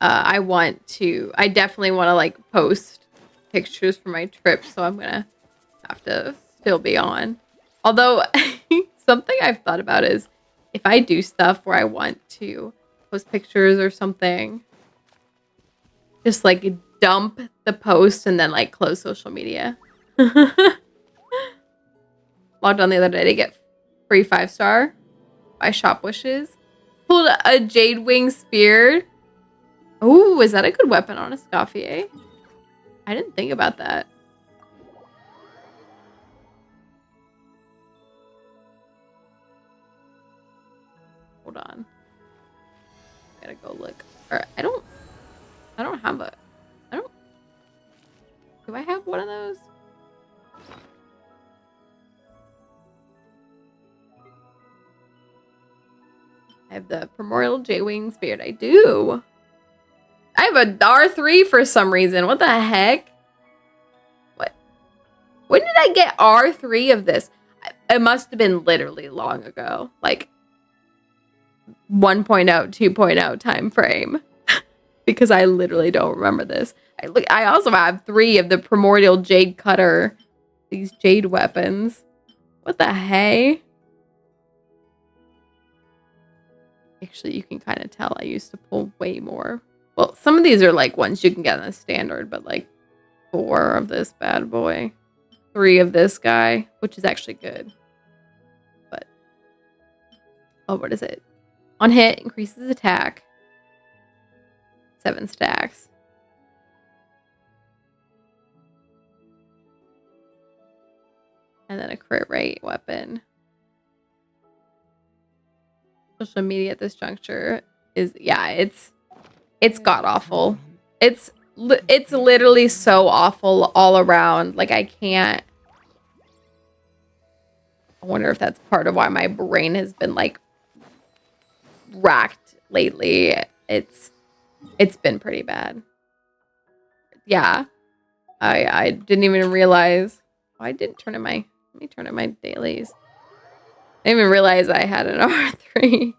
I definitely want to like post pictures for my trip. So I'm going to have to still be on. Although something I've thought about is if I do stuff where I want to post pictures or something, just like dump the post and then like close social media. Logged on the other day to get free 5-star by Shop Wishes. Pulled a Jade Wing Spear. Oh, is that a good weapon on a Scoffier? I didn't think about that. Hold on. Gotta go look. Or I don't have a. Do I have one of those? I have the Primordial J-Wing Spirit. I do. I have a R3 for some reason. What the heck? What? When did I get R3 of this? It must have been literally long ago. Like 1.0, 2.0 time frame. Because I literally don't remember this. I also have 3 of the Primordial Jade Cutter. These jade weapons. What the hey? Actually, you can kind of tell I used to pull way more. Well, some of these are like ones you can get in the standard, but like 4 of this bad boy. 3 of this guy, which is actually good. But, oh, what is it? On hit, increases attack. 7 stacks. And then a crit rate weapon. Social media at this juncture is, yeah, it's god awful. It's literally so awful all around. Like I wonder if that's part of why my brain has been like racked lately. It's been pretty bad. Yeah. I didn't even realize. Oh, I didn't turn in my, let me turn in my dailies. I didn't even realize I had an R3.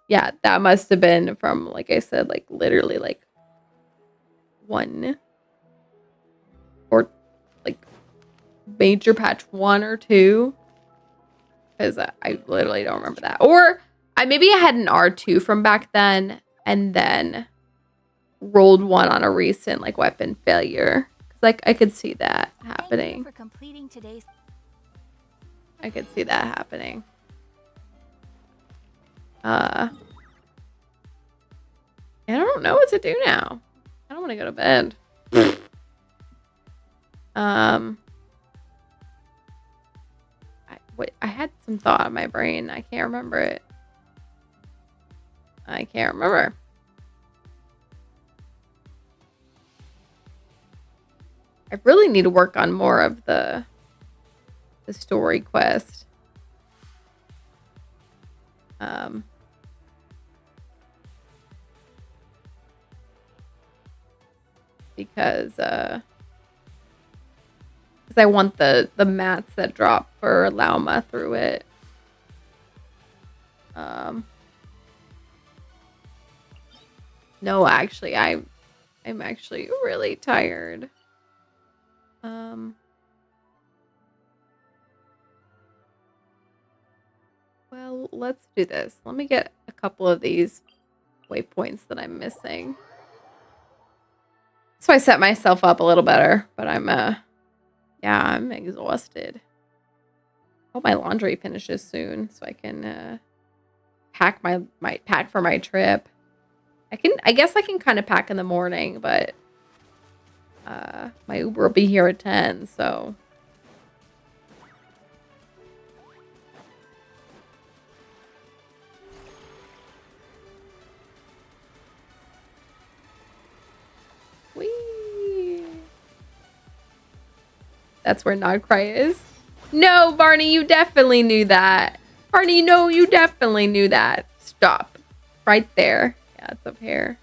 Yeah, that must have been from, like I said, like literally like 1 or like major patch 1 or 2. Because I literally don't remember that. Or maybe I had an R2 from back then and then rolled 1 on a recent like weapon failure. Because like I could see that happening. Thank you for completing today's. I could see that happening. I don't know what to do now. I don't want to go to bed. I had some thought in my brain. I can't remember it. I can't remember. I really need to work on more of the story quest. Because I want the mats that drop for Lauma through it. No, actually, I'm actually really tired. Well, let's do this. Let me get a couple of these waypoints that I'm missing. So I set myself up a little better, but I'm exhausted. Hope my laundry finishes soon so I can pack my pack for my trip. I guess I can kind of pack in the morning, but my Uber will be here at 10, so whee. That's where Nodcry is. No, Barney, you definitely knew that. Arnie, no, you definitely knew that. Stop. Right there. Yeah, it's up here.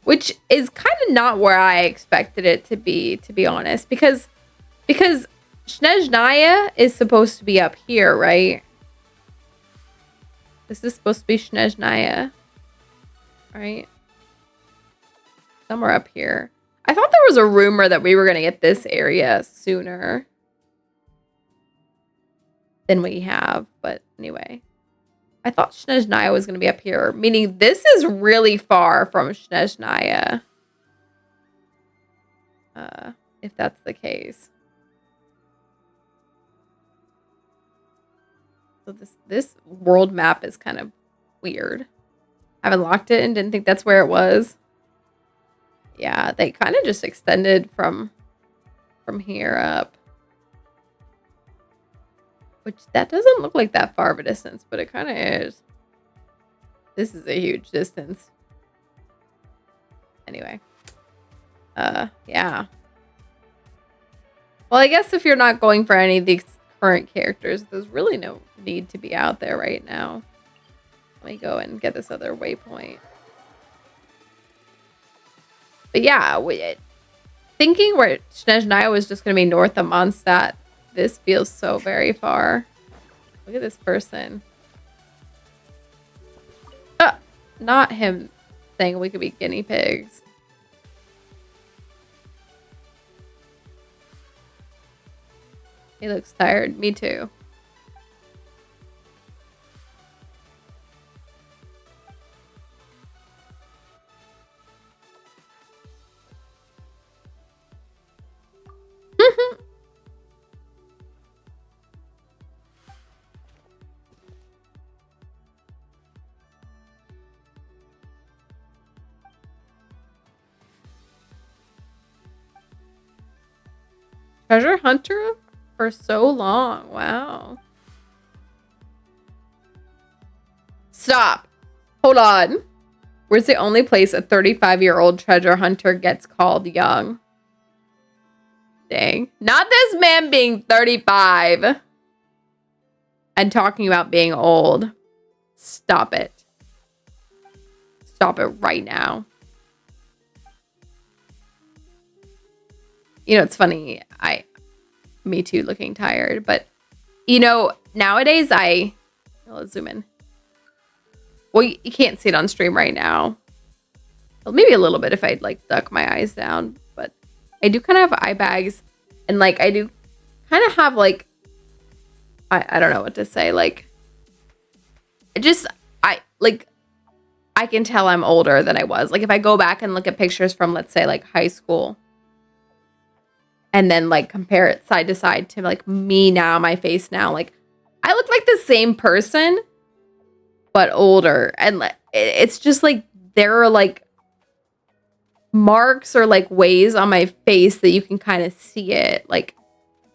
Which is kind of not where I expected it to be honest. Because Snezhnaya is supposed to be up here, right? This is supposed to be Snezhnaya. Right? Somewhere up here. I thought there was a rumor that we were going to get this area sooner than we have. But anyway. I thought Snezhnaya was going to be up here. Meaning this is really far from Snezhnaya. If that's the case. So this world map is kind of weird. I haven't locked it and didn't think that's where it was. Yeah, they kind of just extended from here up. Which that doesn't look like that far of a distance, but it kind of is. This is a huge distance. Anyway. Yeah. Well, I guess if you're not going for any of these current characters, there's really no need to be out there right now. Let me go and get this other waypoint. But yeah, thinking where Snezhnaya was just going to be north of Mondstadt, this feels so very far. Look at this person. Not him saying we could be guinea pigs. He looks tired. Me too. Treasure hunter for so long. Wow. Stop. Hold on. Where's the only place a 35-year-old treasure hunter gets called young? Dang. Not this man being 35 and talking about being old. Stop it. Stop it right now. You know, it's funny. Me too, looking tired. But, you know, nowadays let's zoom in. Well, you can't see it on stream right now. Well, maybe a little bit if I'd like duck my eyes down. But I do kind of have eye bags. And like, I do kind of have like, I don't know what to say. Like, I can tell I'm older than I was. Like if I go back and look at pictures from, let's say like high school. And then like compare it side to side to like me now, my face now. Like I look like the same person, but older. And it's just like there are like marks or like ways on my face that you can kind of see it. Like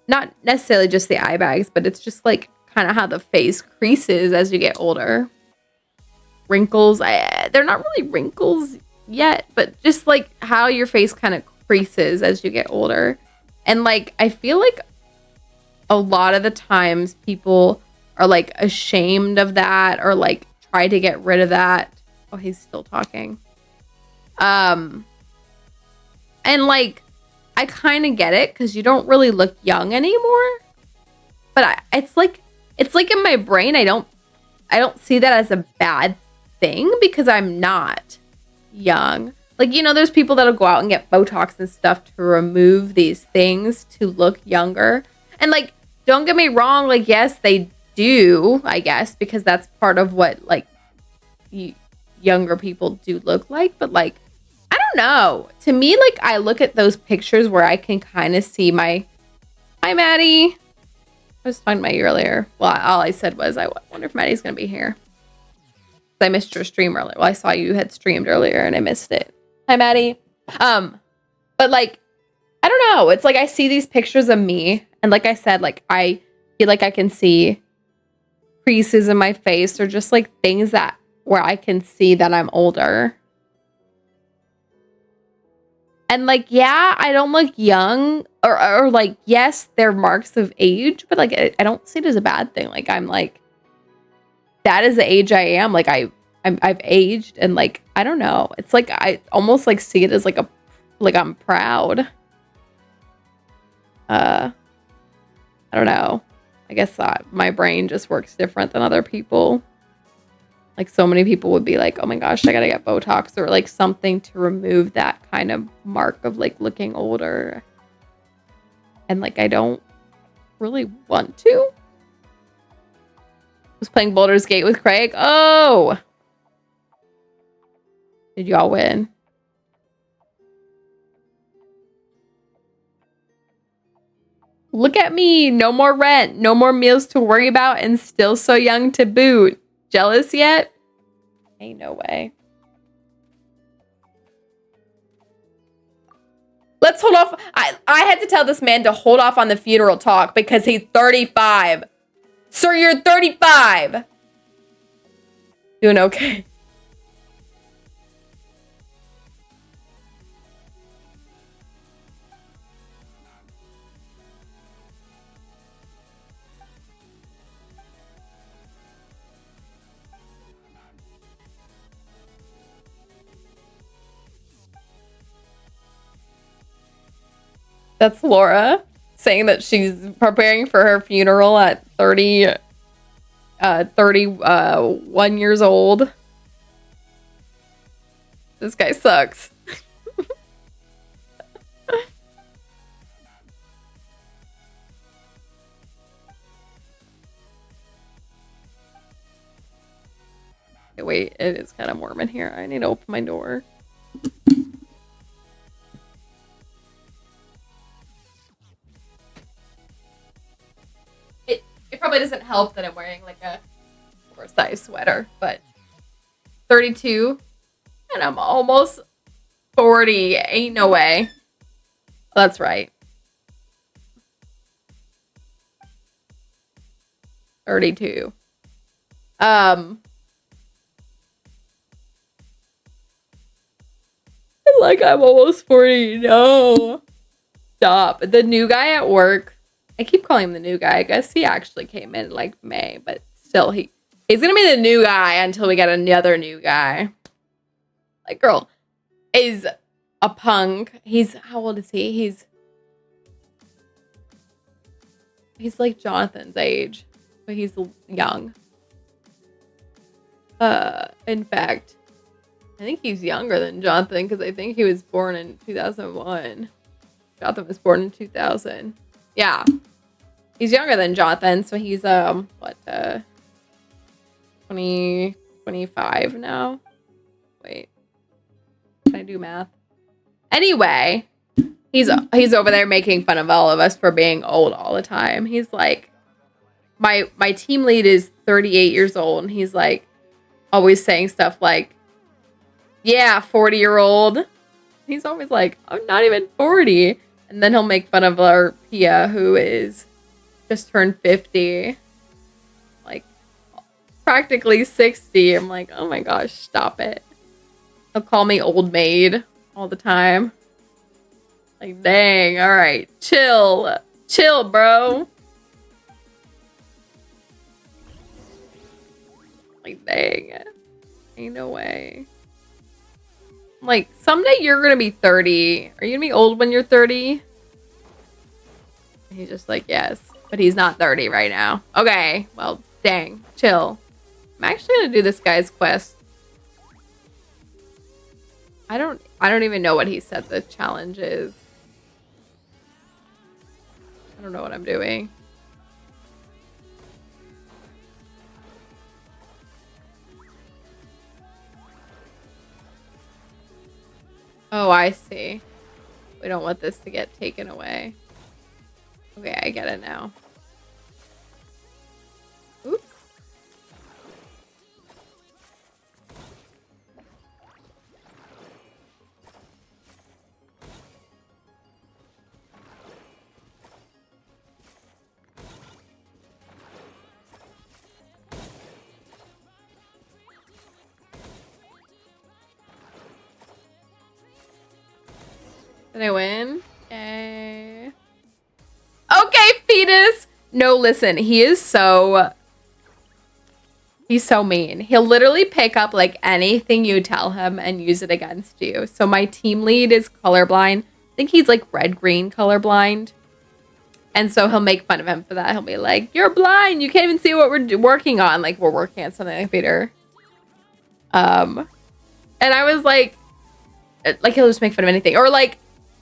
not necessarily just the eye bags, but it's just like kind of how the face creases as you get older. Wrinkles, they're not really wrinkles yet, but just like how your face kind of creases as you get older. And like, I feel like a lot of the times people are like ashamed of that or like try to get rid of that. Oh, he's still talking. And like, I kind of get it because you don't really look young anymore. But it's like in my brain, I don't see that as a bad thing because I'm not young. Like, you know, there's people that'll go out and get Botox and stuff to remove these things to look younger. And like, don't get me wrong. Like, yes, they do, I guess, because that's part of what like younger people do look like. But like, I don't know. To me, like, I look at those pictures where I can kind of see my... Hi, Maddie. I was talking about you earlier. Well, all I said was, I wonder if Maddie's going to be here. I missed your stream earlier. Well, I saw you had streamed earlier and I missed it. Hi, Maddie. But like, I don't know. It's like I see these pictures of me. And like I said, like, I feel like I can see creases in my face or just like things that where I can see that I'm older. And like, yeah, I don't look young or like, yes, they're marks of age, but like, I don't see it as a bad thing. Like, I'm like, that is the age I am. Like, I've aged and like, I don't know. It's like, I almost like see it as like I'm proud. I don't know. I guess my brain just works different than other people. Like so many people would be like, oh my gosh, I gotta get Botox or like something to remove that kind of mark of like looking older. And like, I don't really want to. I was playing Baldur's Gate with Craig. Oh! Did y'all win? Look at me. No more rent. No more meals to worry about and still so young to boot. Jealous yet? Ain't no way. Let's hold off. I had to tell this man to hold off on the funeral talk because he's 35. Sir, you're 35. Doing okay. That's Laura saying that she's preparing for her funeral at 31 years old. This guy sucks. Okay, wait, it is kind of warm in here. I need to open my door. It probably doesn't help that I'm wearing like a oversized sweater, but 32 and I'm almost 40. Ain't no way. That's right. 32. Like I'm almost 40. No. Stop. The new guy at work. I keep calling him the new guy. I guess he actually came in like May, but still he's gonna be the new guy until we get another new guy. Like, girl is a punk. How old is he? He's like Jonathan's age, but he's young. In fact, I think he's younger than Jonathan because I think he was born in 2001. Jonathan was born in 2000. Yeah. He's younger than Jonathan, so he's 25 now. Wait. Can I do math? Anyway, he's over there making fun of all of us for being old all the time. He's like, my team lead is 38 years old, and he's like always saying stuff like, yeah, 40-year-old. He's always like, I'm not even 40. And then he'll make fun of our Pia, who is just turned 50. Like, practically 60. I'm like, oh my gosh, stop it. He'll call me old maid all the time. Like, dang, all right, chill. Chill, bro. Like, dang. Ain't no way. Like, someday you're gonna be 30. Are you gonna be old when you're 30? He's just like, yes. But he's not 30 right now. Okay, well, dang. Chill. I'm actually gonna do this guy's quest. I don't even know what he said the challenge is. I don't know what I'm doing. Oh, I see. We don't want this to get taken away. Okay, I get it now. Oops. Did I win? Yay. Okay, fetus. No, listen, he's so mean. He'll literally pick up like anything you tell him and use it against you. So my team lead is colorblind. I think he's like red-green colorblind. And so he'll make fun of him for that. He'll be like, "You're blind. You can't even see what we're working on." Like we're working on something like Peter. And I was like he'll just make fun of anything. Or like,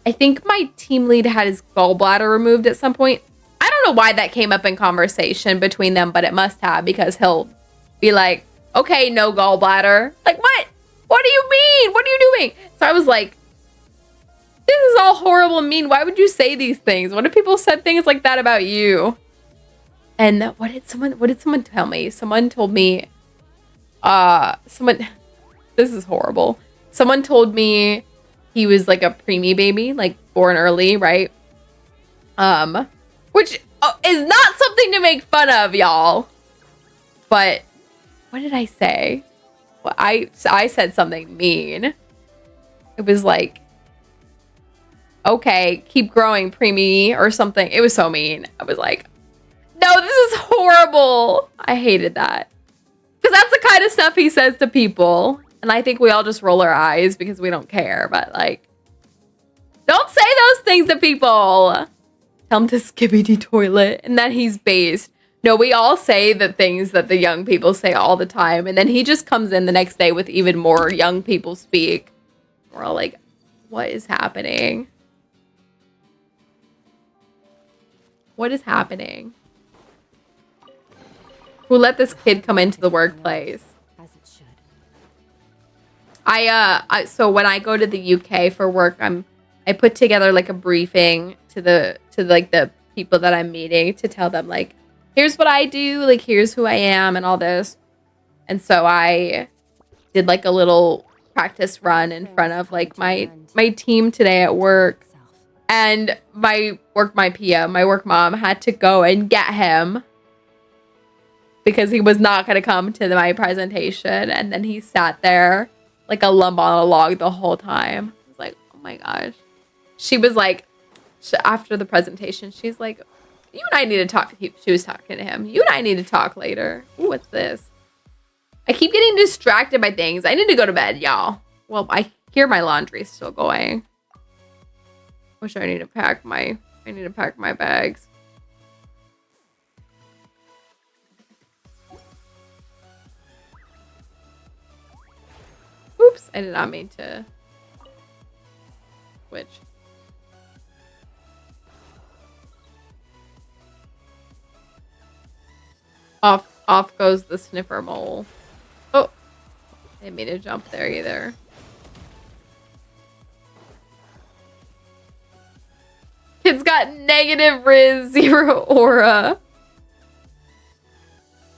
I think my team lead had his gallbladder removed at some point. I don't know why that came up in conversation between them, but it must have, because he'll be like, "Okay, no gallbladder." Like, what? What do you mean? What are you doing? So I was like, this is all horrible and mean. Why would you say these things? What if people said things like that about you? And what did someone tell me? Someone told me, this is horrible. Someone told me he was like a preemie baby, like born early, right? Which is not something to make fun of, y'all. But what did I say? Well, I said something mean. It was like, "Okay, keep growing, preemie," or something. It was so mean. I was like, no, this is horrible. I hated that. Because that's the kind of stuff he says to people. And I think we all just roll our eyes because we don't care. But like, don't say those things to people. Tell him to skibbity toilet and that he's based. No, we all say the things that the young people say all the time. And then he just comes in the next day with even more young people speak. We're all like, what is happening? What is happening? Who let this kid come into the workplace? As it should. So when I go to the UK for work, I put together like a briefing to the people that I'm meeting to tell them like, here's what I do, like here's who I am and all this. And so I did like a little practice run in front of like my team today at work. And my work mom had to go and get him because he was not going to come to my presentation. And then he sat there like a lump on a log the whole time. I was like, oh my gosh. She was like, after the presentation, she's like, you and I need to talk. She was talking to him. You and I need to talk later. Ooh, what's this? I keep getting distracted by things. I need to go to bed, y'all. Well, I hear my laundry still going. Wish I need to pack my bags. Oops, I did not mean to switch. Off goes the sniffer mole. Oh, I didn't mean to jump there either. Kid's got negative Riz, 0 aura.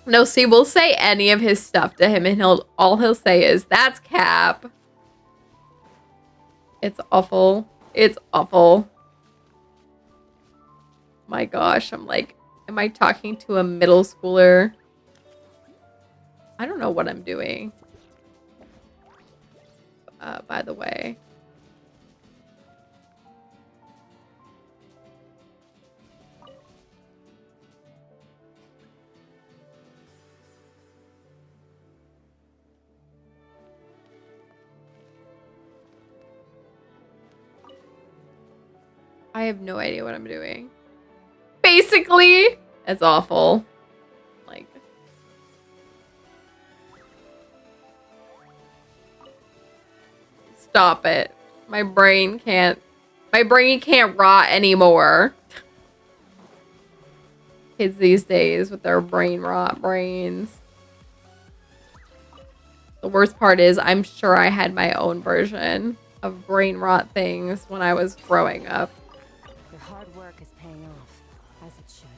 No, see, we'll say any of his stuff to him and all he'll say is, "That's cap." It's awful. It's awful. My gosh, I'm like, am I talking to a middle schooler? I don't know what I'm doing. By the way. I have no idea what I'm doing. Basically, it's awful. Like, stop it. My brain can't rot anymore. Kids these days with their brain rot brains. The worst part is I'm sure I had my own version of brain rot things when I was growing up. Your hard work is paying off, as it should.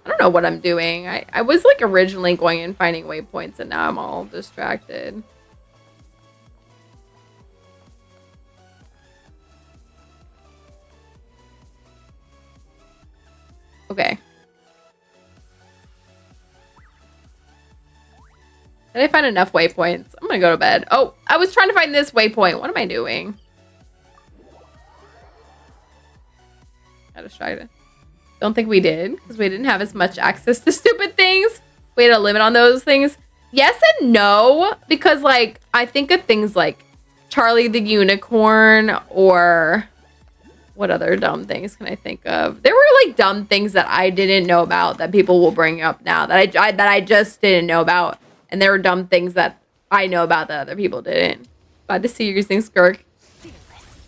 I don't know what I'm doing. I was like originally going and finding waypoints and now I'm all distracted. Okay. Did I find enough waypoints? I'm gonna go to bed. Oh, I was trying to find this waypoint. What am I doing? Got distracted. Don't think we did, because we didn't have as much access to stupid things. We had a limit on those things. Yes and no, because like I think of things like Charlie the Unicorn, or what other dumb things can I think of? There were like dumb things that I didn't know about that people will bring up now that I just didn't know about, and there were dumb things that I know about that other people didn't. Glad to see you using Skirk.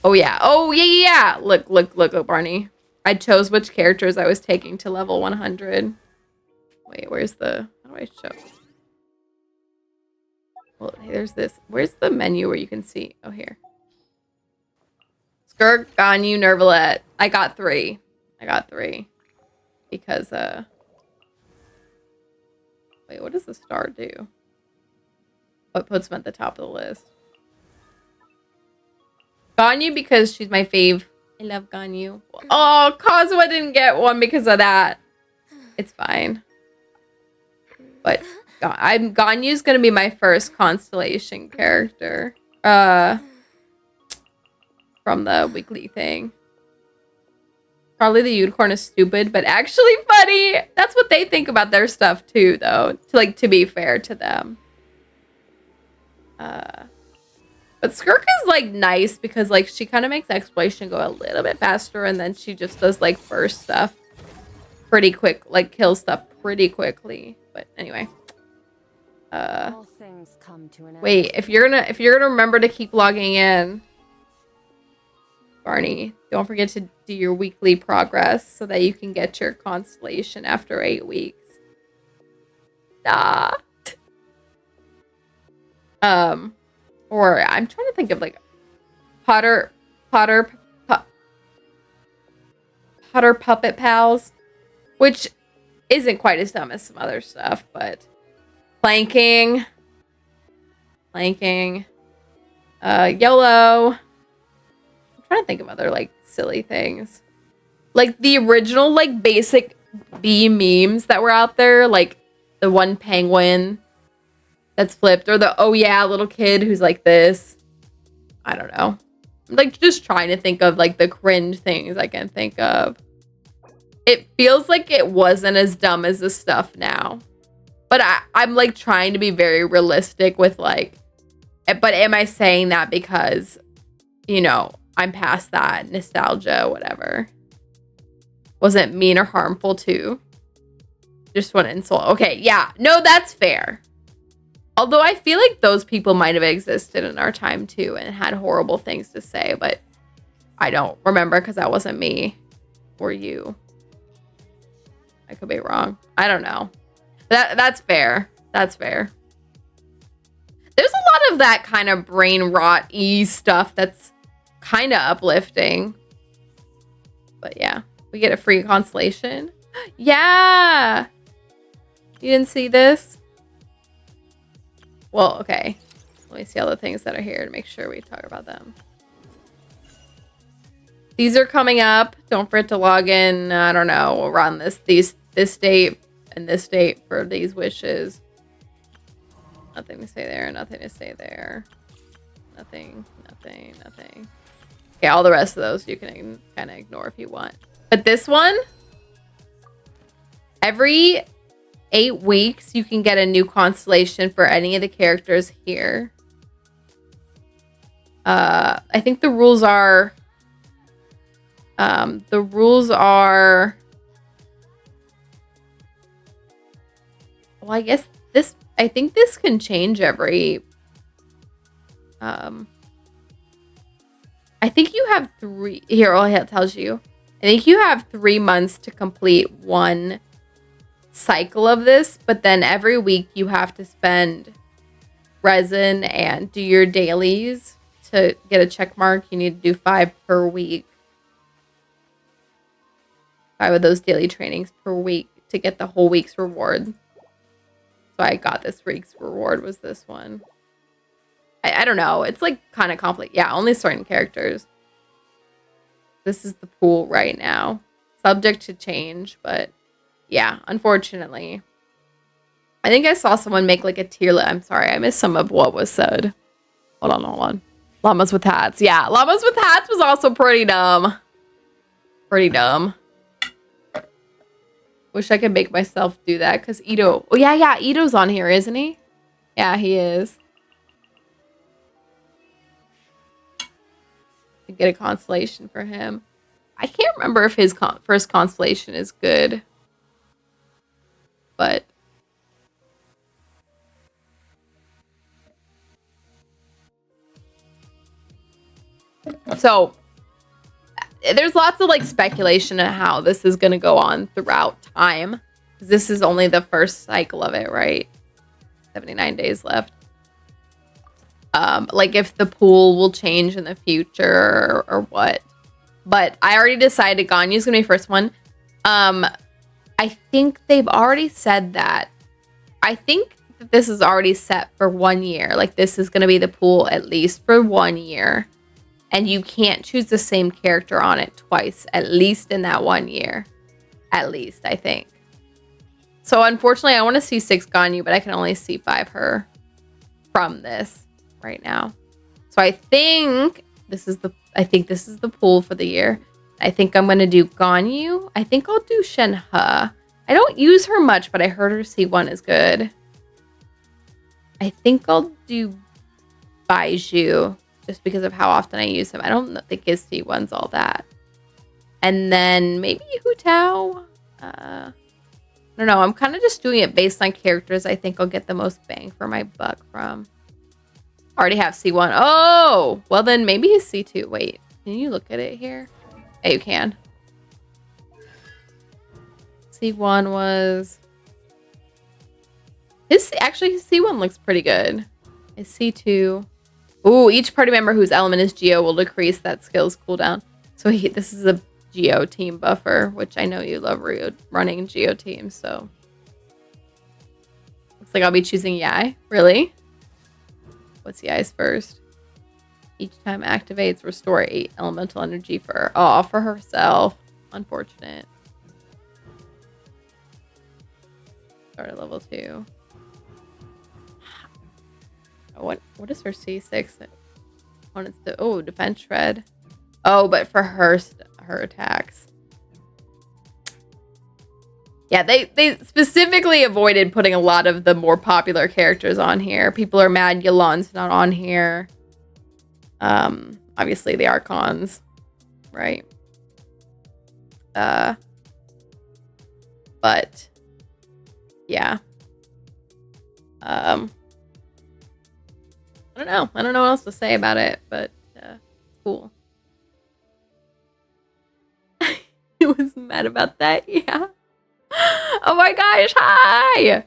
Oh yeah, oh yeah. Look, Barney. I chose which characters I was taking to level 100. Wait, where's the? How do I show? Well, hey, there's this. Where's the menu where you can see? Oh, here. Skirk, Ganyu, Nervalet. I got 3. Because, wait, what does the star do? What puts them at the top of the list? Ganyu because she's my fave. I love Ganyu. Oh, Kazuha didn't get one because of that. It's fine. But Ganyu's gonna be my first constellation character. From the weekly thing. Probably the unicorn is stupid, but actually funny. That's what they think about their stuff too, though. To be fair to them. But Skirk is like nice because like she kind of makes exploration go a little bit faster, and then she just does like burst stuff pretty quick, like kill stuff pretty quickly. But anyway. All things come to an end. Wait, if you're gonna remember to keep logging in, Barney, don't forget to do your weekly progress so that you can get your constellation after 8 weeks. Or I'm trying to think of like Potter Puppet Pals, which isn't quite as dumb as some other stuff, but planking, YOLO. I'm trying to think of other like silly things, like the original like basic B memes that were out there, like the one penguin that's flipped, or the oh yeah little kid who's like this. I don't know. I'm like just trying to think of like the cringe things I can think of. It feels like it wasn't as dumb as the stuff now, but I'm like trying to be very realistic with like. But am I saying that because, you know, I'm past that nostalgia, whatever? Wasn't mean or harmful too. Just want to insult. Okay, yeah, no, that's fair. Although I feel like those people might have existed in our time too and had horrible things to say, but I don't remember because that wasn't me or you. I could be wrong. I don't know. That's fair. That's fair. There's a lot of that kind of brain rot-y stuff that's kind of uplifting. But yeah, we get a free constellation. Yeah. You didn't see this? Well, okay. Let me see all the things that are here to make sure we talk about them. These are coming up. Don't forget to log in. I don't know, around this date and this date for these wishes. Nothing to say there. Nothing to say there. Nothing. Okay, all the rest of those you can kind of ignore if you want. But this one, every 8 weeks, you can get a new constellation for any of the characters here. I think the rules are... Well, I guess this... I think this can change every... I think you have 3... Here, all it tells you. I think you have 3 months to complete one cycle of this, but then every week you have to spend resin and do your dailies to get a check mark. You need to do 5 per week. 5 of those daily trainings per week to get the whole week's reward. So I got this week's reward was this one. I don't know. It's like kind of complicated. Yeah, only certain characters. This is the pool right now. Subject to change, but yeah, unfortunately. I think I saw someone make like a tier list. I'm sorry, I missed some of what was said. Hold on. Llamas with hats. Yeah, llamas with hats was also pretty dumb. Pretty dumb. Wish I could make myself do that because Ito. Oh, yeah. Ito's on here, isn't he? Yeah, he is. To get a constellation for him. I can't remember if his first constellation is good. But so there's lots of like speculation on how this is going to go on throughout time. This is only the first cycle of it, right? 79 days left. Like if the pool will change in the future or what. But I already decided Ganyu's gonna be first one. I think they've already said that. I think that this is already set for 1 year. Like this is gonna be the pool at least for 1 year. And you can't choose the same character on it twice, at least in that 1 year. At least, I think. So unfortunately, I want to see 6 Ganyu, but I can only see 5 her from this right now. So I think this is the pool for the year. I think I'm gonna do Ganyu. I think I'll do Shenhe. I don't use her much, but I heard her C1 is good. I think I'll do Baiju just because of how often I use him. I don't think his C1's all that. And then maybe Hu Tao. I don't know. I'm kind of just doing it based on characters I think I'll get the most bang for my buck from. Already have C1. Oh! Well, then maybe his C2. Wait. Can you look at it here? Yeah, you can. C1 was... his C1 looks pretty good. His C2... Ooh, each party member whose element is Geo will decrease that skill's cooldown. So this is a Geo team buffer, which I know you love running Geo teams, so... looks like I'll be choosing Yai. Really? What's Yai's first? Each time activates, restore 8 elemental energy for herself. Unfortunate. Start at level 2. What is her C6? Defense shred. Oh, but for her attacks. Yeah, they specifically avoided putting a lot of the more popular characters on here. People are mad Yalon's not on here. Obviously the Archons, right? But yeah. I don't know. I don't know what else to say about it, but cool. He was mad about that, yeah. Oh my gosh, hi!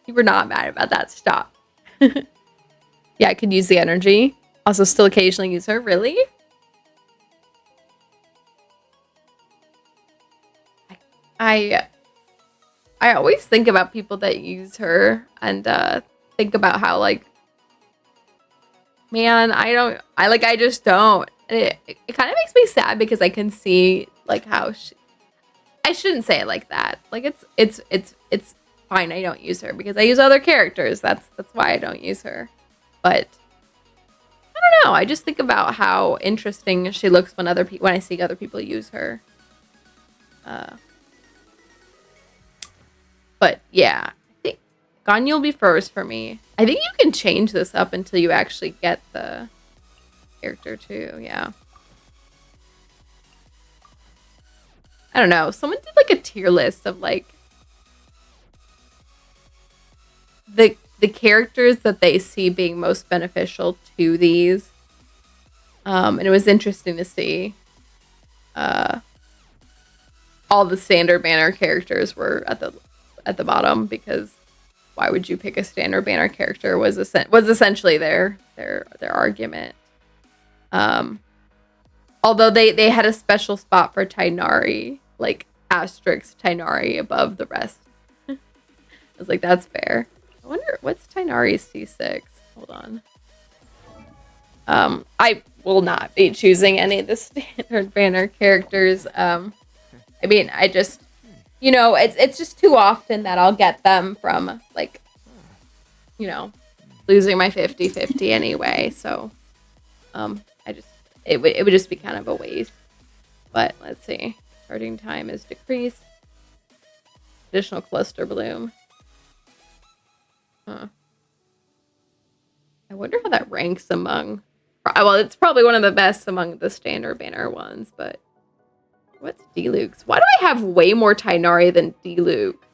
You were not mad about that. Stop. Yeah, I could use the energy. Also, still occasionally use her. Really? I always think about people that use her and think about how like, man, I just don't. It kind of makes me sad because I can see like how I shouldn't say it like that. Like it's fine. I don't use her because I use other characters. That's why I don't use her. But I don't know. I just think about how interesting she looks when I see other people use her. But yeah, I think Ganyu will be first for me. I think you can change this up until you actually get the character too. Yeah. I don't know. Someone did like a tier list of like the characters that they see being most beneficial to these. And it was interesting to see. All the standard banner characters were at the bottom because why would you pick a standard banner character was essentially their argument. Although they had a special spot for Tainari, like asterisk Tainari above the rest. I was like, that's fair. I wonder what's Tainari's C6. Hold on. I will not be choosing any of the standard banner characters. I mean, I just, it's just too often that I'll get them from, like, losing my 50-50 anyway. So, I just, it would just be kind of a waste. But let's see. Starting time is decreased. Additional cluster bloom. Huh. I wonder how that ranks among... Well, it's probably one of the best among the standard banner ones, but... What's D-Luke's? Why do I have way more Tainari than D-Luke?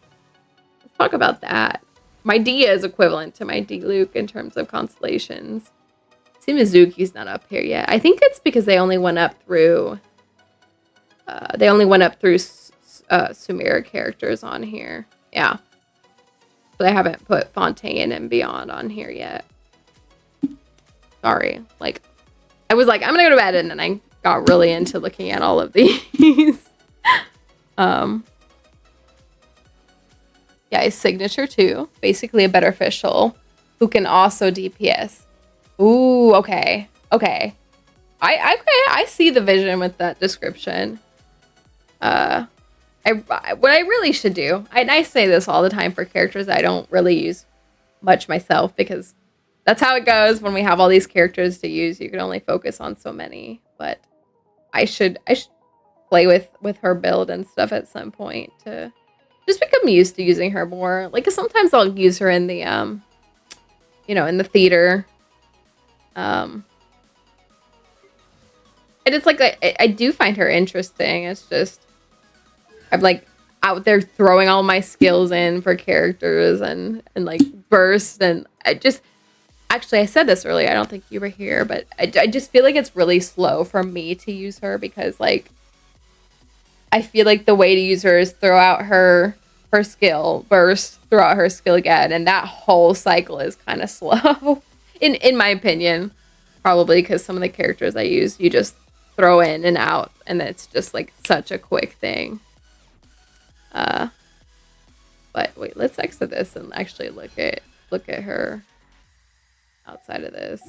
Let's talk about that. My D is equivalent to my D-Luke in terms of constellations. See, Mizuki's not up here yet. I think it's because they only went up through... Sumeria characters on here. Yeah. So they haven't put Fontaine and Beyond on here yet. Sorry. Like, I was like, I'm gonna go to bed, and then I got really into looking at all of these. Yeah, his signature too. Basically a beneficial who can also DPS. Ooh, okay. Okay. I see the vision with that description. What I really should do, and I say this all the time for characters I don't really use much myself, because that's how it goes when we have all these characters to use. You can only focus on so many. But I should play with her build and stuff at some point to just become used to using her more. Like, 'cause sometimes I'll use her in the in the theater. And it's like I do find her interesting. It's just I'm like out there throwing all my skills in for characters and like burst, and I just actually I said this earlier. I don't think you were here, but I just feel like it's really slow for me to use her, because like I feel like the way to use her is throw out her skill, burst, throw out her skill again, and that whole cycle is kind of slow in my opinion. Probably because some of the characters I use, you just throw in and out, and it's just like such a quick thing. But wait, let's exit this and actually look at her outside of this.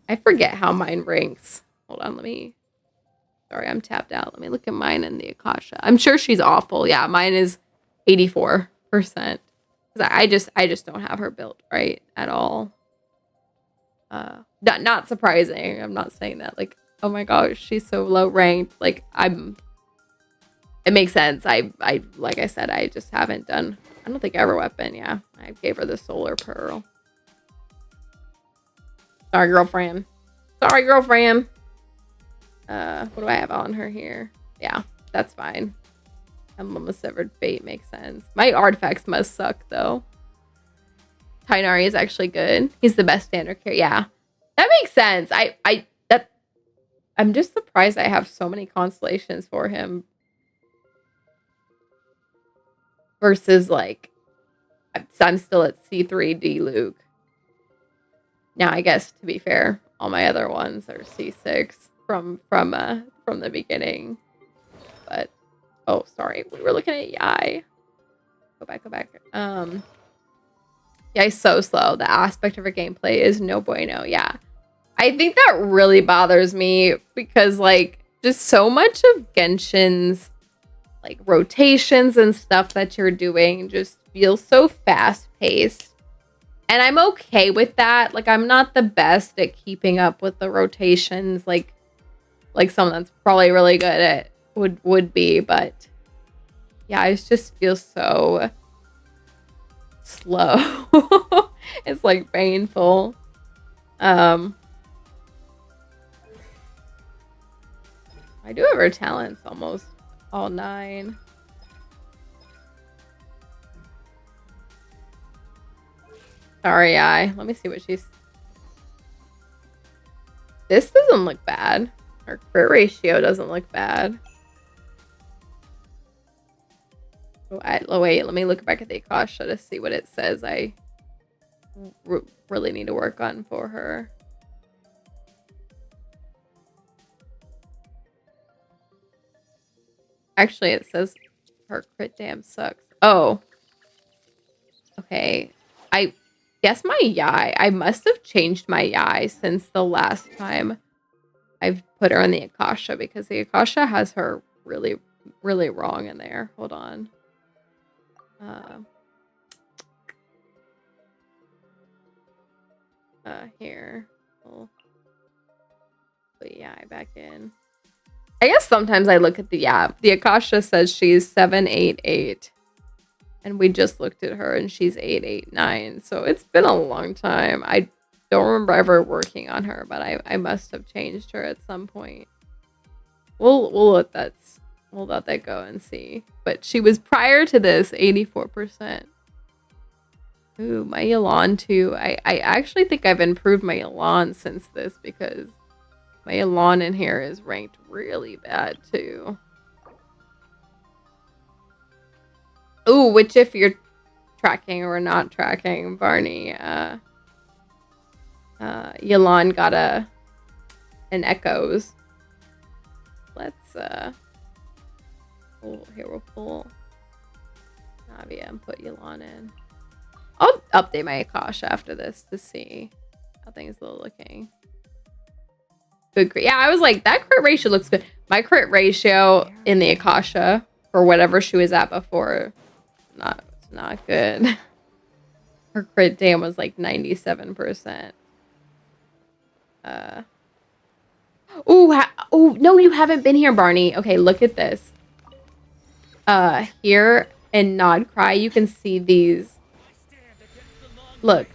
I forget how mine ranks. Hold on, sorry, I'm tapped out. Let me look at mine in the Akasha. I'm sure she's awful. Yeah, mine is 84%. I just don't have her built right at all. Not surprising. I'm not saying that like, oh my gosh, she's so low ranked. Like it makes sense. I like I said, I just haven't done. I don't think ever weapon. Yeah, I gave her the solar pearl. Sorry, girlfriend. Sorry, girlfriend. What do I have on her here? Yeah, that's fine. Emblem of Severed Fate makes sense. My artifacts must suck though. Tainari is actually good. He's the best standard character. Yeah, that makes sense. I'm just surprised I have so many constellations for him. Versus like, I'm still at C3D Luke. Now I guess to be fair, all my other ones are C6 from the beginning. But oh, sorry, we were looking at Yai. Go back. Yai's so slow. The aspect of her gameplay is no bueno. Yeah. I think that really bothers me because like just so much of Genshin's like rotations and stuff that you're doing just feels so fast paced. And I'm okay with that. Like I'm not the best at keeping up with the rotations like someone that's probably really good at would be, but yeah, it just feels so slow. It's like painful. I do have her talents almost all 9. Sorry, let me see what she's... This doesn't look bad. Her crit ratio doesn't look bad. Oh, wait, let me look back at the Akasha to see what it says I really need to work on for her. Actually, it says her crit damn sucks. Oh. Okay. Guess my Yai. I must have changed my Yai since the last time I've put her in the Akasha, because the Akasha has her really, really wrong in there. Hold on. Here. We'll put Yai back in. I guess sometimes I look at the Akasha says she's 788. And we just looked at her and she's 889. So it's been a long time. I don't remember ever working on her, but I must have changed her at some point. We'll let that go and see. But she was prior to this 84%. Ooh, my Elan too. I actually think I've improved my Elan since this, because my Elan in here is ranked really bad too. Ooh, which if you're tracking or not tracking, Barney, Yelan got an Echoes. Let's, here we'll pull Navia and put Yelan in. I'll update my Akasha after this to see how things are looking. Good crit. Yeah, I was like, that crit ratio looks good. My crit ratio in the Akasha for whatever she was at before, not good. Her crit damn was like 97%. Oh no, you haven't been here, Barney. Okay, look at this. Here in Nod Cry, you can see these. Look.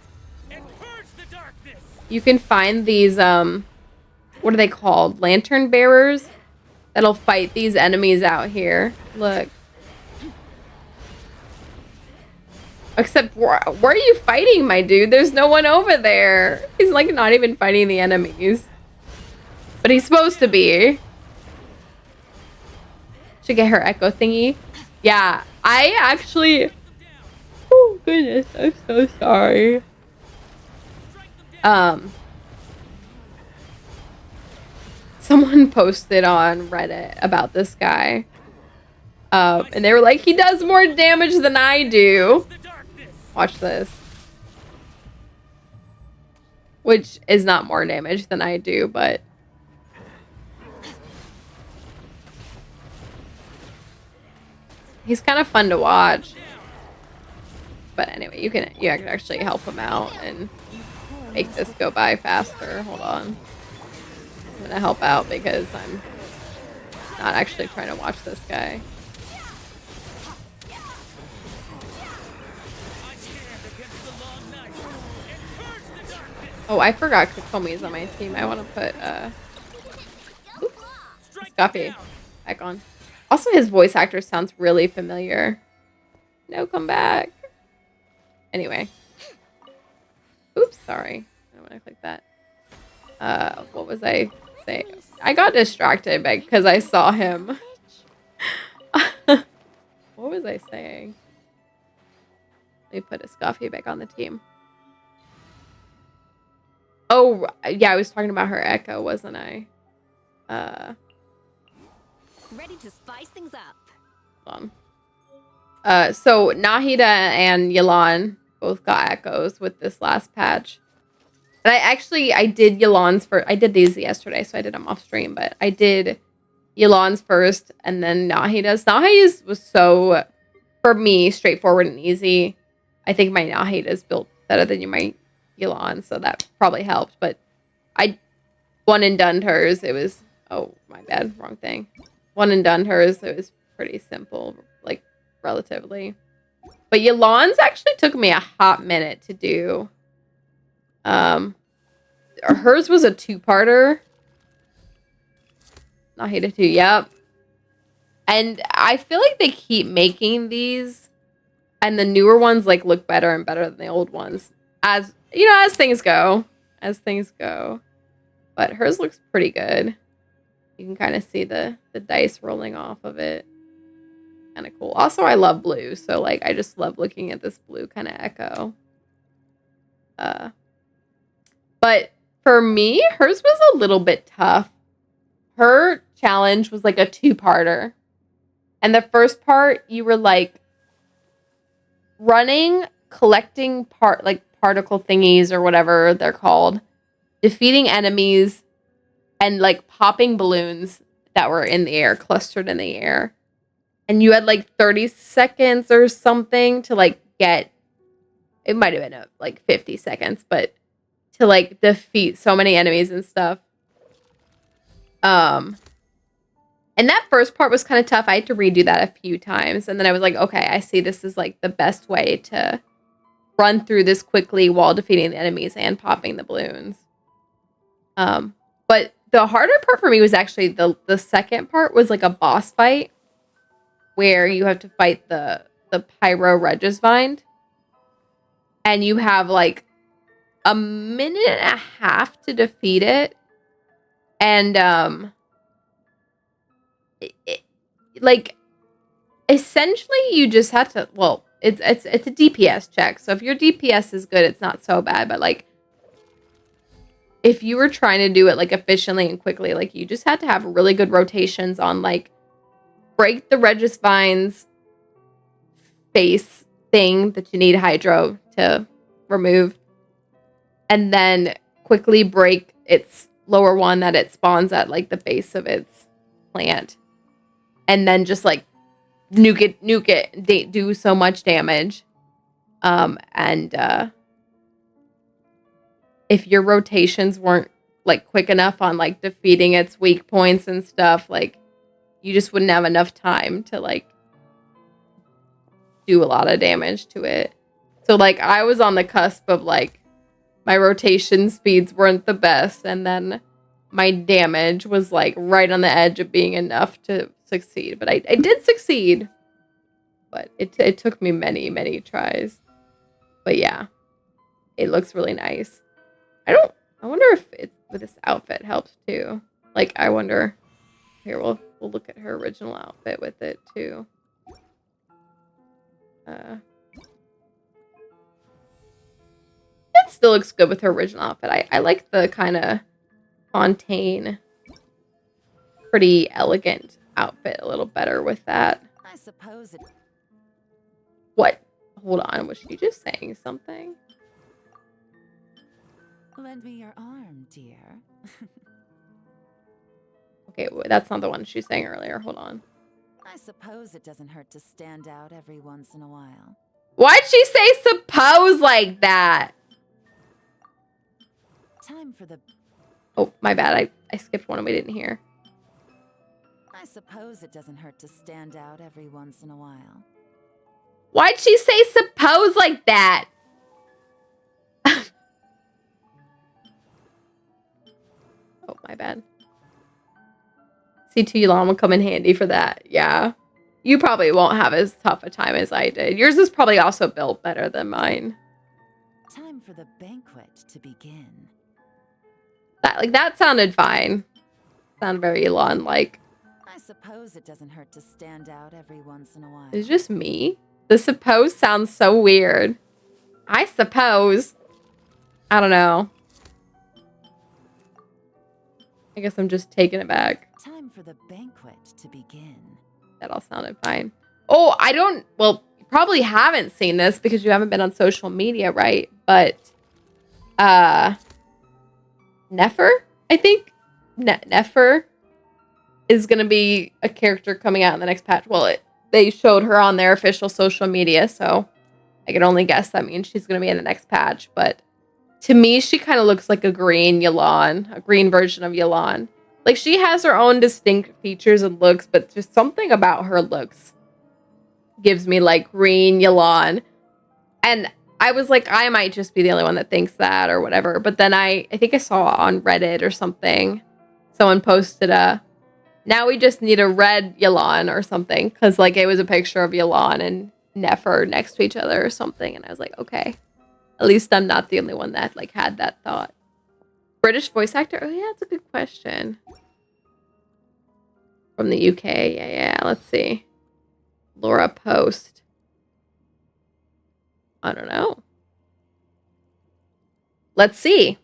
You can find these, what are they called? Lantern bearers that'll fight these enemies out here. Look. Except, where are you fighting, my dude? There's no one over there. He's like not even fighting the enemies. But he's supposed to be. Should get her echo thingy. Yeah, I actually... Oh, goodness. I'm so sorry. Someone posted on Reddit about this guy. And they were like, he does more damage than I do. Watch this. Which is not more damage than I do, but... he's kind of fun to watch. But anyway, you can actually help him out and make this go by faster. Hold on. I'm gonna help out because I'm not actually trying to watch this guy. Oh, I forgot Kokomi's on my team. I want to put Scuffy back on. Also, his voice actor sounds really familiar. No, come back. Anyway. Oops, sorry. I don't want to click that. What was I saying? I got distracted because I saw him. What was I saying? Let me put a Scuffy back on the team. Oh, yeah, I was talking about her Echo, wasn't I? Ready to spice things up. Hold on. So Nahida and Yelan both got Echoes with this last patch. And I did Yelan's first. I did these yesterday, so I did them off stream, but I did Yelan's first and then Nahida's. Nahida's was so, for me, straightforward and easy. I think my Nahida's built better than my Yelan, so that probably helped. But I one and done hers. It was, oh, my bad, wrong thing. One and done hers. It was pretty simple, like, relatively. But Yelan's actually took me a hot minute to do. Hers was a two-parter. Nahida 2, yep. And I feel like they keep making these, and the newer ones like look better and better than the old ones. As you know, as things go. But hers looks pretty good. You can kind of see the dice rolling off of it. Kind of cool. Also, I love blue, so like I just love looking at this blue kind of Echo. But for me, hers was a little bit tough. Her challenge was like a two-parter. And the first part, you were like running, collecting particle thingies or whatever they're called, defeating enemies, and like popping balloons that were in the air, clustered in the air. And you had like 30 seconds or something to like get, it might have been like 50 seconds, but to like defeat so many enemies and stuff. And that first part was kind of tough. I had to redo that a few times. And then I was like, okay, I see this is like the best way to run through this quickly while defeating the enemies and popping the balloons. But the harder part for me was actually the second part was like a boss fight where you have to fight the Pyro Regisvine. And you have like a minute and a half to defeat it. And like essentially you just have to, well, it's a DPS check. So if your DPS is good, it's not so bad, but like if you were trying to do it like efficiently and quickly, like you just had to have really good rotations on like break the Regisvine's face thing that you need Hydro to remove, and then quickly break its lower one that it spawns at like the base of its plant, and then just like nuke it, do so much damage. And if your rotations weren't like quick enough on like defeating its weak points and stuff, like you just wouldn't have enough time to like do a lot of damage to it. So like I was on the cusp of like my rotation speeds weren't the best, and then my damage was like right on the edge of being enough to succeed. But I did succeed, but it took me many tries. But yeah, it looks really nice. I wonder if it with this outfit helps too. Like I wonder. Here we'll look at her original outfit with it too. It still looks good with her original outfit. I like the kind of Fontaine, pretty elegant outfit a little better with that. I suppose it. What? Hold on, was she just saying something? Lend me your arm, dear. Okay, that's not the one she was saying earlier. Hold on. I suppose it doesn't hurt to stand out every once in a while. Why'd she say suppose like that? Time for the. Oh, my bad. I skipped one and we didn't hear. I suppose it doesn't hurt to stand out every once in a while. Why'd she say suppose like that? Oh, my bad. C2 Elan will come in handy for that. Yeah. You probably won't have as tough a time as I did. Yours is probably also built better than mine. Time for the banquet to begin. That sounded fine. Sounded very Elan-like. I suppose it doesn't hurt to stand out every once in a while. It's just me. The suppose sounds so weird. I suppose. I don't know. I guess I'm just taking it back. Time for the banquet to begin. That all sounded fine. Oh, well, you probably haven't seen this because you haven't been on social media, right? But, Nefer, I think? Nefer is going to be a character coming out in the next patch. Well, they showed her on their official social media, so I can only guess that means she's going to be in the next patch. But to me, she kind of looks like a green Yelan, a green version of Yelan. Like, she has her own distinct features and looks, but just something about her looks gives me, like, green Yelan. And I was like, I might just be the only one that thinks that or whatever. But then I think I saw on Reddit or something, someone posted now we just need a red Yelan or something. Because, like, it was a picture of Yelan and Nefer next to each other or something. And I was like, okay. At least I'm not the only one that, like, had that thought. British voice actor? Oh, yeah, that's a good question. From the UK. Yeah. Let's see. Laura Post. I don't know. Let's see.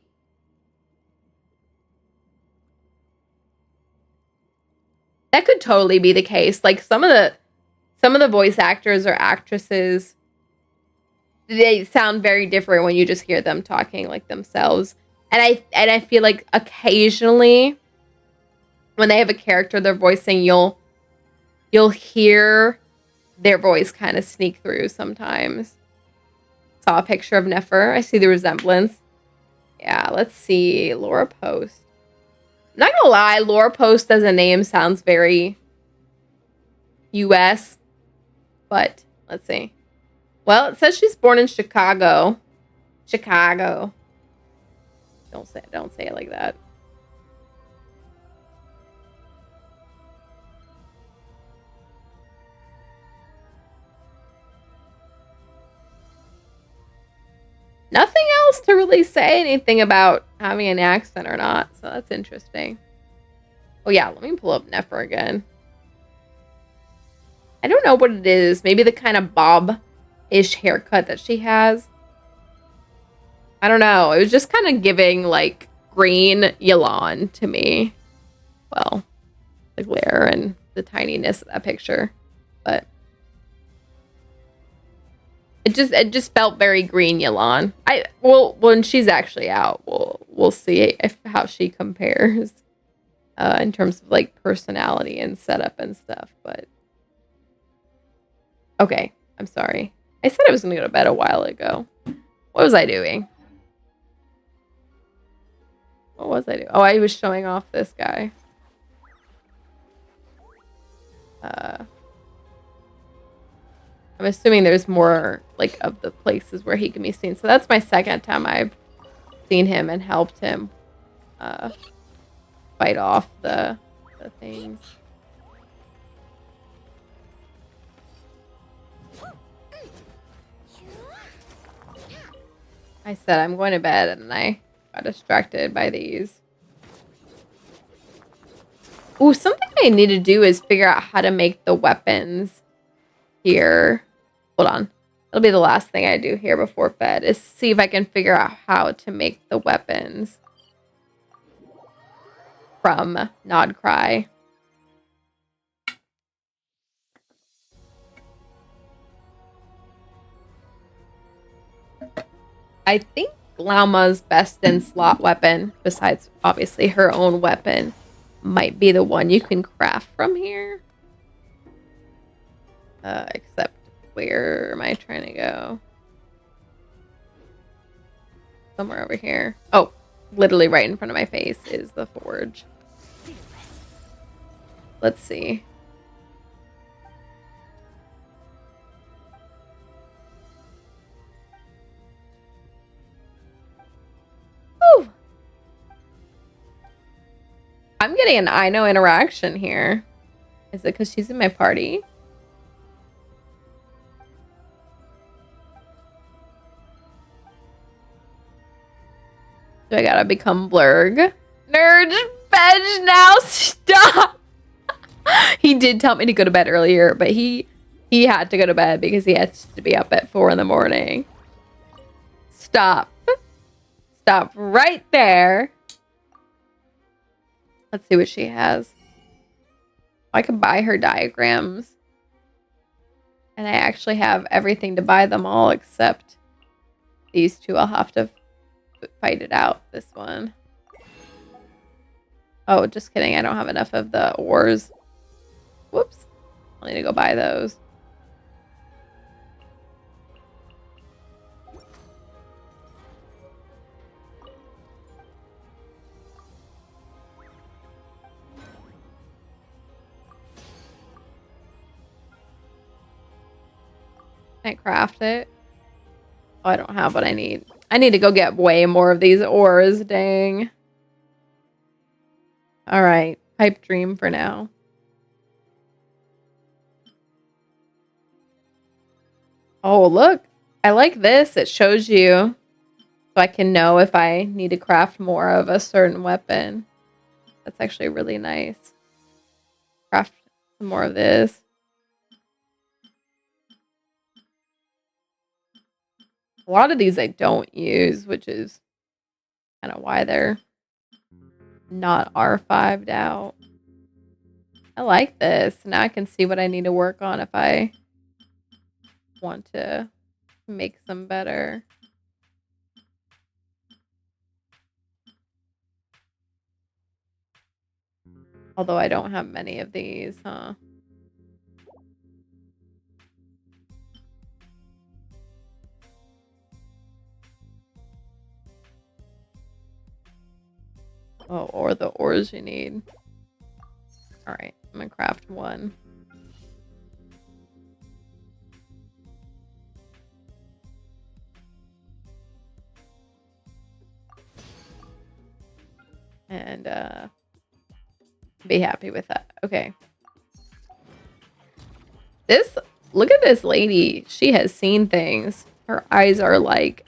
That could totally be the case. Like, some of the voice actors or actresses they sound very different when you just hear them talking like themselves. And I feel like occasionally when they have a character they're voicing, you'll hear their voice kind of sneak through sometimes. Saw a picture of Nefer. I see the resemblance. Yeah, let's see. Laura Post. I'm not gonna lie, Laura Post as a name sounds very US, but let's see. Well, it says she's born in Chicago. Chicago. Don't say it like that. Nothing else to really say anything about having an accent or not, so that's interesting. Oh yeah, let me pull up Nefer again. I don't know what it is. Maybe the kind of bob-ish haircut that she has. I don't know. It was just kind of giving, like, green Yelan to me. Well, the glare and the tininess of that picture. But it just felt very green Yelan. Well, when she's actually out, we'll see how she compares in terms of, like, personality and setup and stuff. But okay, I'm sorry. I said I was going to go to bed a while ago. What was I doing? What was I doing? Oh, I was showing off this guy. I'm assuming there's more, like, of the places where he can be seen. So that's my second time I've seen him and helped him fight off the things. I said I'm going to bed and I got distracted by these. Ooh, something I need to do is figure out how to make the weapons here. Hold on. It'll be the last thing I do here before bed is see if I can figure out how to make the weapons from Nod Cry. I think Glauma's best in slot weapon, besides obviously her own weapon, might be the one you can craft from here. Except where am I trying to go? Somewhere over here. Oh, literally right in front of my face is the forge. Let's see. Whew. I'm getting an I know interaction here. Is it because she's in my party? Do I gotta become Blurg? Nerd veg now, stop! He did tell me to go to bed earlier, but he had to go to bed because he has to be up at 4 in the morning. Stop. Stop right there. Let's see what she has. I could buy her diagrams. And I actually have everything to buy them all except these two. I'll have to fight it out, this one. Oh, just kidding. I don't have enough of the ores. Whoops. I'll need to go buy those. Can I craft it? Oh, I don't have what I need. I need to go get way more of these ores, dang. Alright, pipe dream for now. Oh, look. I like this. It shows you so I can know if I need to craft more of a certain weapon. That's actually really nice. Craft some more of this. A lot of these I don't use, which is kind of why they're not R5'd out. I like this. Now I can see what I need to work on if I want to Makes them better. Although I don't have many of these, huh? Oh, or the ores you need. Alright, I'm gonna craft one. And be happy with that. Okay. Look at this lady. She has seen things. Her eyes are like,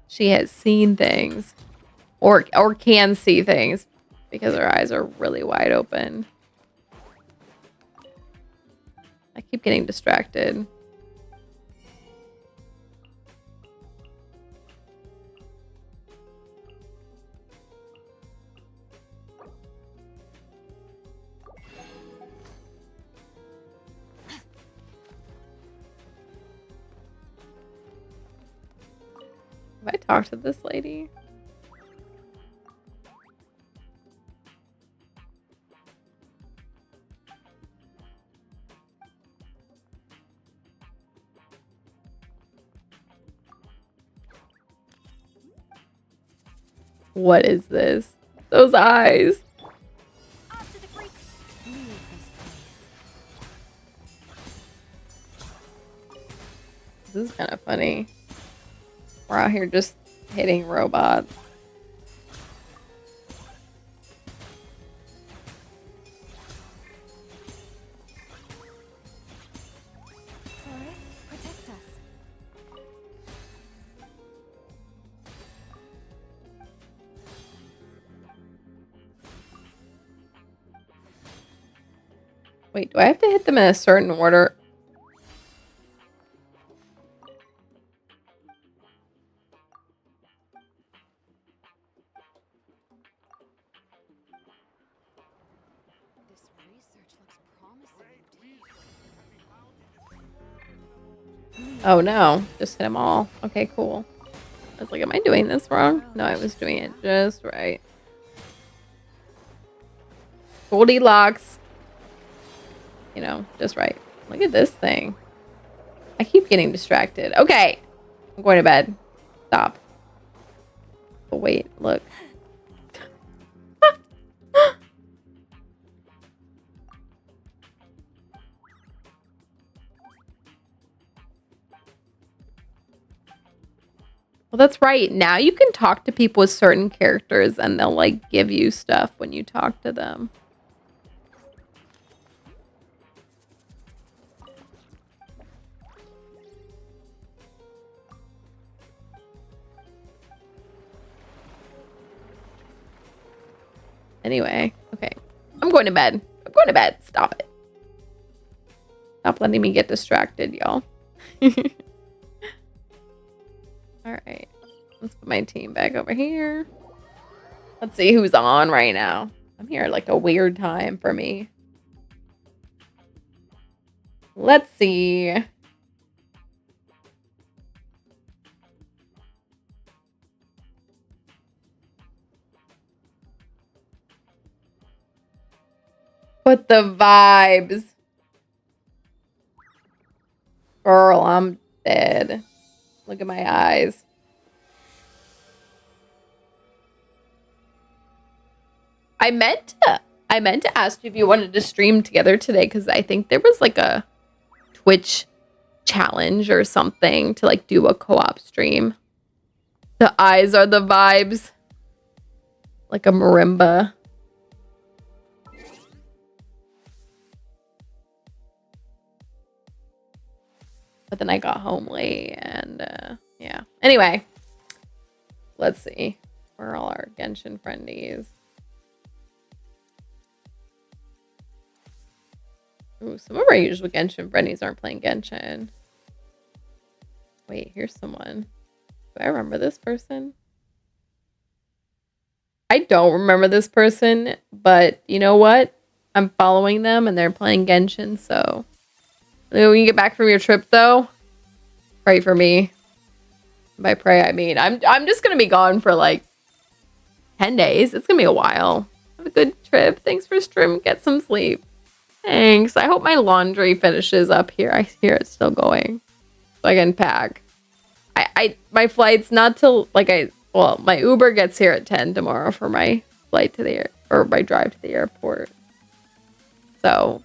she has seen things. Or can see things. Because her eyes are really wide open. I keep getting distracted. Have I talked to this lady? What is this? Those eyes. Off to the freak. Leave this place. This is kind of funny. We're out here just hitting robots. Forest, protect us. Wait, do I have to hit them in a certain order? This research looks promising indeed. Oh no, just hit them all. Okay, cool. I was like, am I doing this wrong? No, I was doing it just right. Goldilocks. You know, just right. Look at this thing. I keep getting distracted. Okay. I'm going to bed. Stop. Oh, wait, look. Well, that's right. Now you can talk to people with certain characters and they'll like give you stuff when you talk to them. Anyway, okay. I'm going to bed. I'm going to bed. Stop it. Stop letting me get distracted, y'all. Alright. Let's put my team back over here. Let's see who's on right now. I'm here at like a weird time for me. Let's see. What the vibes. Girl, I'm dead. Look at my eyes. I meant to ask you if you wanted to stream together today because I think there was like a Twitch challenge or something to like do a co-op stream. The eyes are the vibes. Like a marimba. But then I got home late and yeah. Anyway, let's see. Where are all our Genshin friendies? Ooh, some of our usual Genshin friendies aren't playing Genshin. Wait, here's someone. Do I remember this person? I don't remember this person, but you know what? I'm following them and they're playing Genshin, so when you get back from your trip though, Pray for me. By pray, I mean I'm just gonna be gone for like 10 days. It's gonna be a while. Have a good trip. Thanks for stream. Get some sleep. Thanks. I hope my laundry finishes up here. I hear it's still going, so I can pack. My flight's not till like my Uber gets here at 10 tomorrow for my flight to the or my drive to the airport. So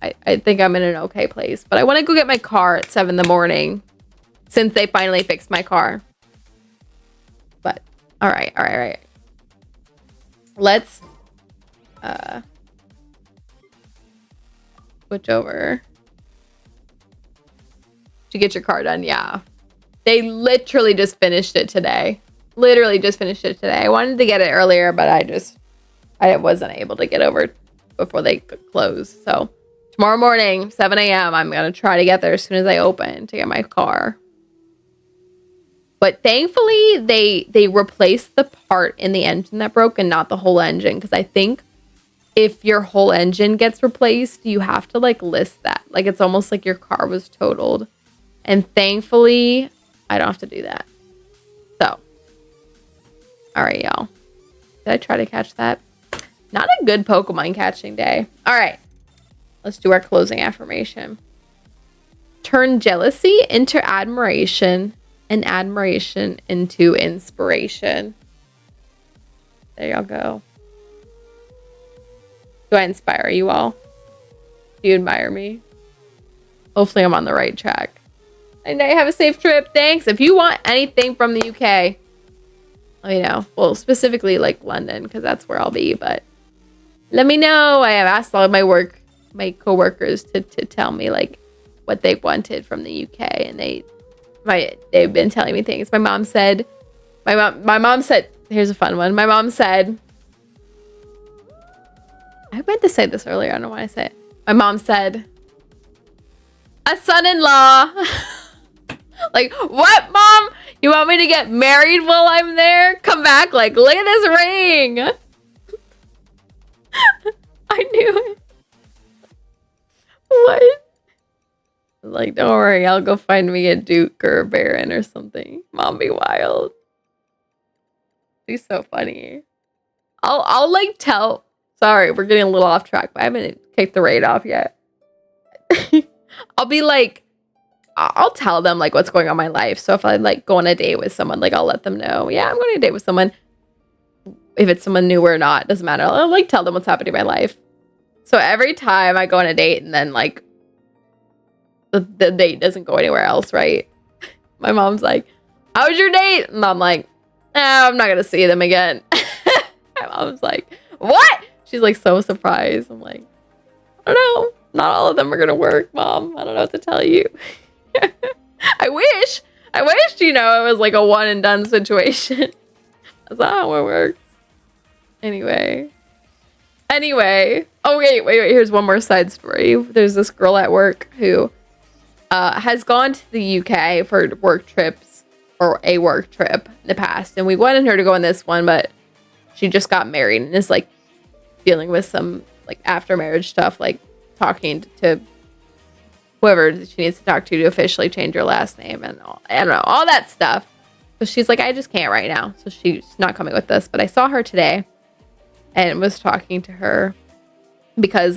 I think I'm in an okay place, but I want to go get my car at 7 in the morning since they finally fixed my car. But all right. Let's switch over. To get your car done, yeah. They literally just finished it today. I wanted to get it earlier, but I wasn't able to get over before they closed. So tomorrow morning, 7 a.m., I'm going to try to get there as soon as I open to get my car. But thankfully, they replaced the part in the engine that broke and not the whole engine. Because I think if your whole engine gets replaced, you have to like list that. Like it's almost like your car was totaled. And thankfully, I don't have to do that. So, all right, y'all. Did I try to catch that? Not a good Pokemon catching day. All right. Let's do our closing affirmation. Turn jealousy into admiration and admiration into inspiration. There y'all go. Do I inspire you all? Do you admire me? Hopefully I'm on the right track. And I have a safe trip. Thanks. If you want anything from the UK, let me know. Well, specifically like London, because that's where I'll be. But let me know. I have asked all of my coworkers to tell me like what they wanted from the UK, and they've been telling me things. My mom said, here's a fun one. My mom said, I meant to say this earlier. I don't know why I said it. My mom said, a son-in-law. Like, what, Mom? You want me to get married while I'm there? Come back, like, look at this ring. I knew it. What? Like, don't worry, I'll go find me a Duke or a Baron or something. Mom be wild. She's so funny. I'll like tell. Sorry, we're getting a little off track, but I haven't kicked the raid off yet. I'll be like, I'll tell them like what's going on in my life. So if I like go on a date with someone, like I'll let them know, yeah, I'm going on a date with someone. If it's someone new or not, doesn't matter. I'll like tell them what's happening in my life. So every time I go on a date and then like the date doesn't go anywhere else, right? My mom's like, how was your date? And I'm like, I'm not going to see them again. My mom's like, what? She's like so surprised. I'm like, I don't know. Not all of them are going to work, Mom. I don't know what to tell you. I wish, you know, it was like a one and done situation. That's not how it works. Anyway. Oh, wait. Here's one more side story. There's this girl at work who has gone to the UK for work trips or a work trip in the past. And we wanted her to go on this one, but she just got married and is like dealing with some like after marriage stuff, like talking to whoever she needs to talk to officially change her last name and all, I don't know, all that stuff. So she's like, I just can't right now. So she's not coming with us. But I saw her today and was talking to her because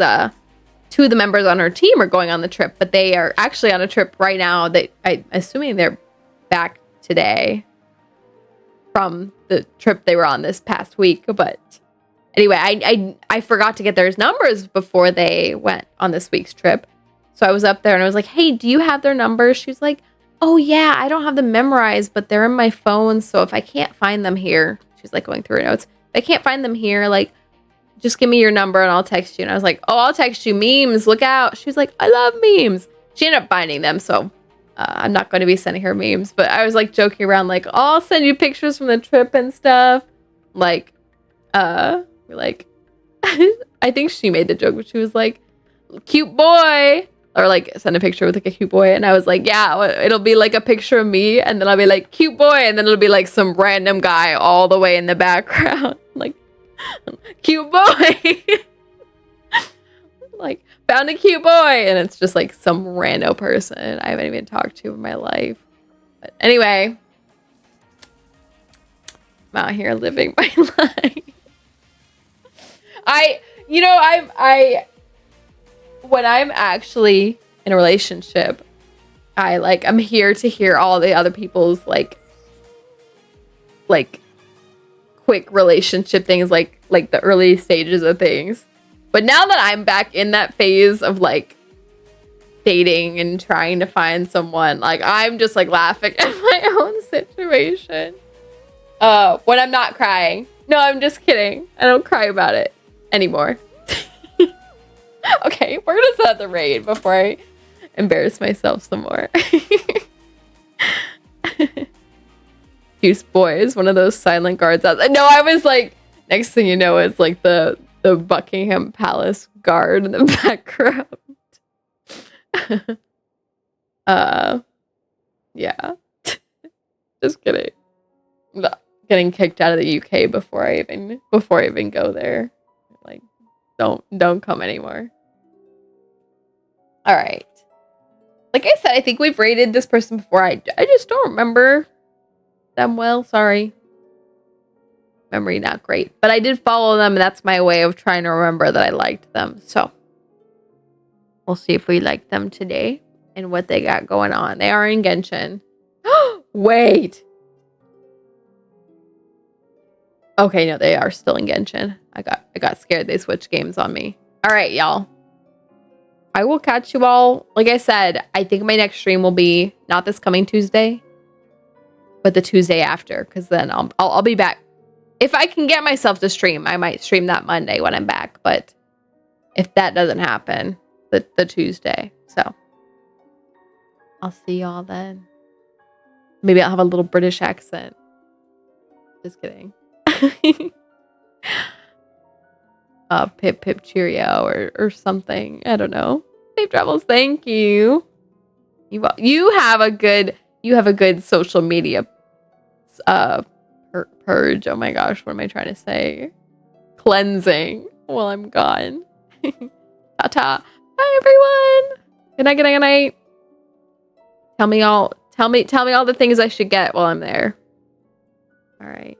two of the members on her team are going on the trip, but they are actually on a trip right now. I'm assuming they're back today from the trip they were on this past week. But anyway, I forgot to get their numbers before they went on this week's trip. So I was up there and I was like, hey, do you have their numbers? She's like, oh yeah, I don't have them memorized, but they're in my phone. So if I can't find them here, she's like going through her notes. If I can't find them here, like, just give me your number and I'll text you. And I was like, oh, I'll text you. Memes, look out. She was like, I love memes. She ended up finding them. So I'm not going to be sending her memes. But I was like joking around, like, oh, I'll send you pictures from the trip and stuff. Like, I think she made the joke, but she was like, cute boy. Or like send a picture with like a cute boy. And I was like, yeah, it'll be like a picture of me. And then I'll be like, cute boy. And then it'll be like some random guy all the way in the background. Like, cute boy. Like, found a cute boy, and it's just like some rando person I haven't even talked to in my life. But anyway, I'm out here living my life. When I'm actually in a relationship, I'm here to hear all the other people's like quick relationship things, like the early stages of things. But now that I'm back in that phase of like dating and trying to find someone, like I'm just like laughing at my own situation. When I'm not crying. No, I'm just kidding. I don't cry about it anymore. Okay, we're gonna set the rate before I embarrass myself some more. Juice Boy is one of those silent guards out. No, I was like, next thing you know, it's like the Buckingham Palace guard in the background. Yeah. Just kidding. I'm not getting kicked out of the UK before I even go there. Like, don't come anymore. All right. Like I said, I think we've rated this person before. I just don't remember them well. Sorry. Memory not great. But I did follow them, and that's my way of trying to remember that I liked them. So we'll see if we like them today and what they got going on. They are in Genshin. Wait. Okay, no, they are still in Genshin. I got scared. They switched games on me. All right, y'all. I will catch you all. Like I said, I think my next stream will be not this coming Tuesday, but the Tuesday after, because then I'll be back. If I can get myself to stream, I might stream that Monday when I'm back. But if that doesn't happen, the Tuesday. So I'll see y'all then. Maybe I'll have a little British accent. Just kidding. Pip cheerio or something. I don't know. Safe travels. Thank you. You have a good social media purge. Oh my gosh, what am I trying to say? Cleansing while I'm gone. Ta-ta. Bye everyone. Good night, good night, good night. Tell me all the things I should get while I'm there. All right.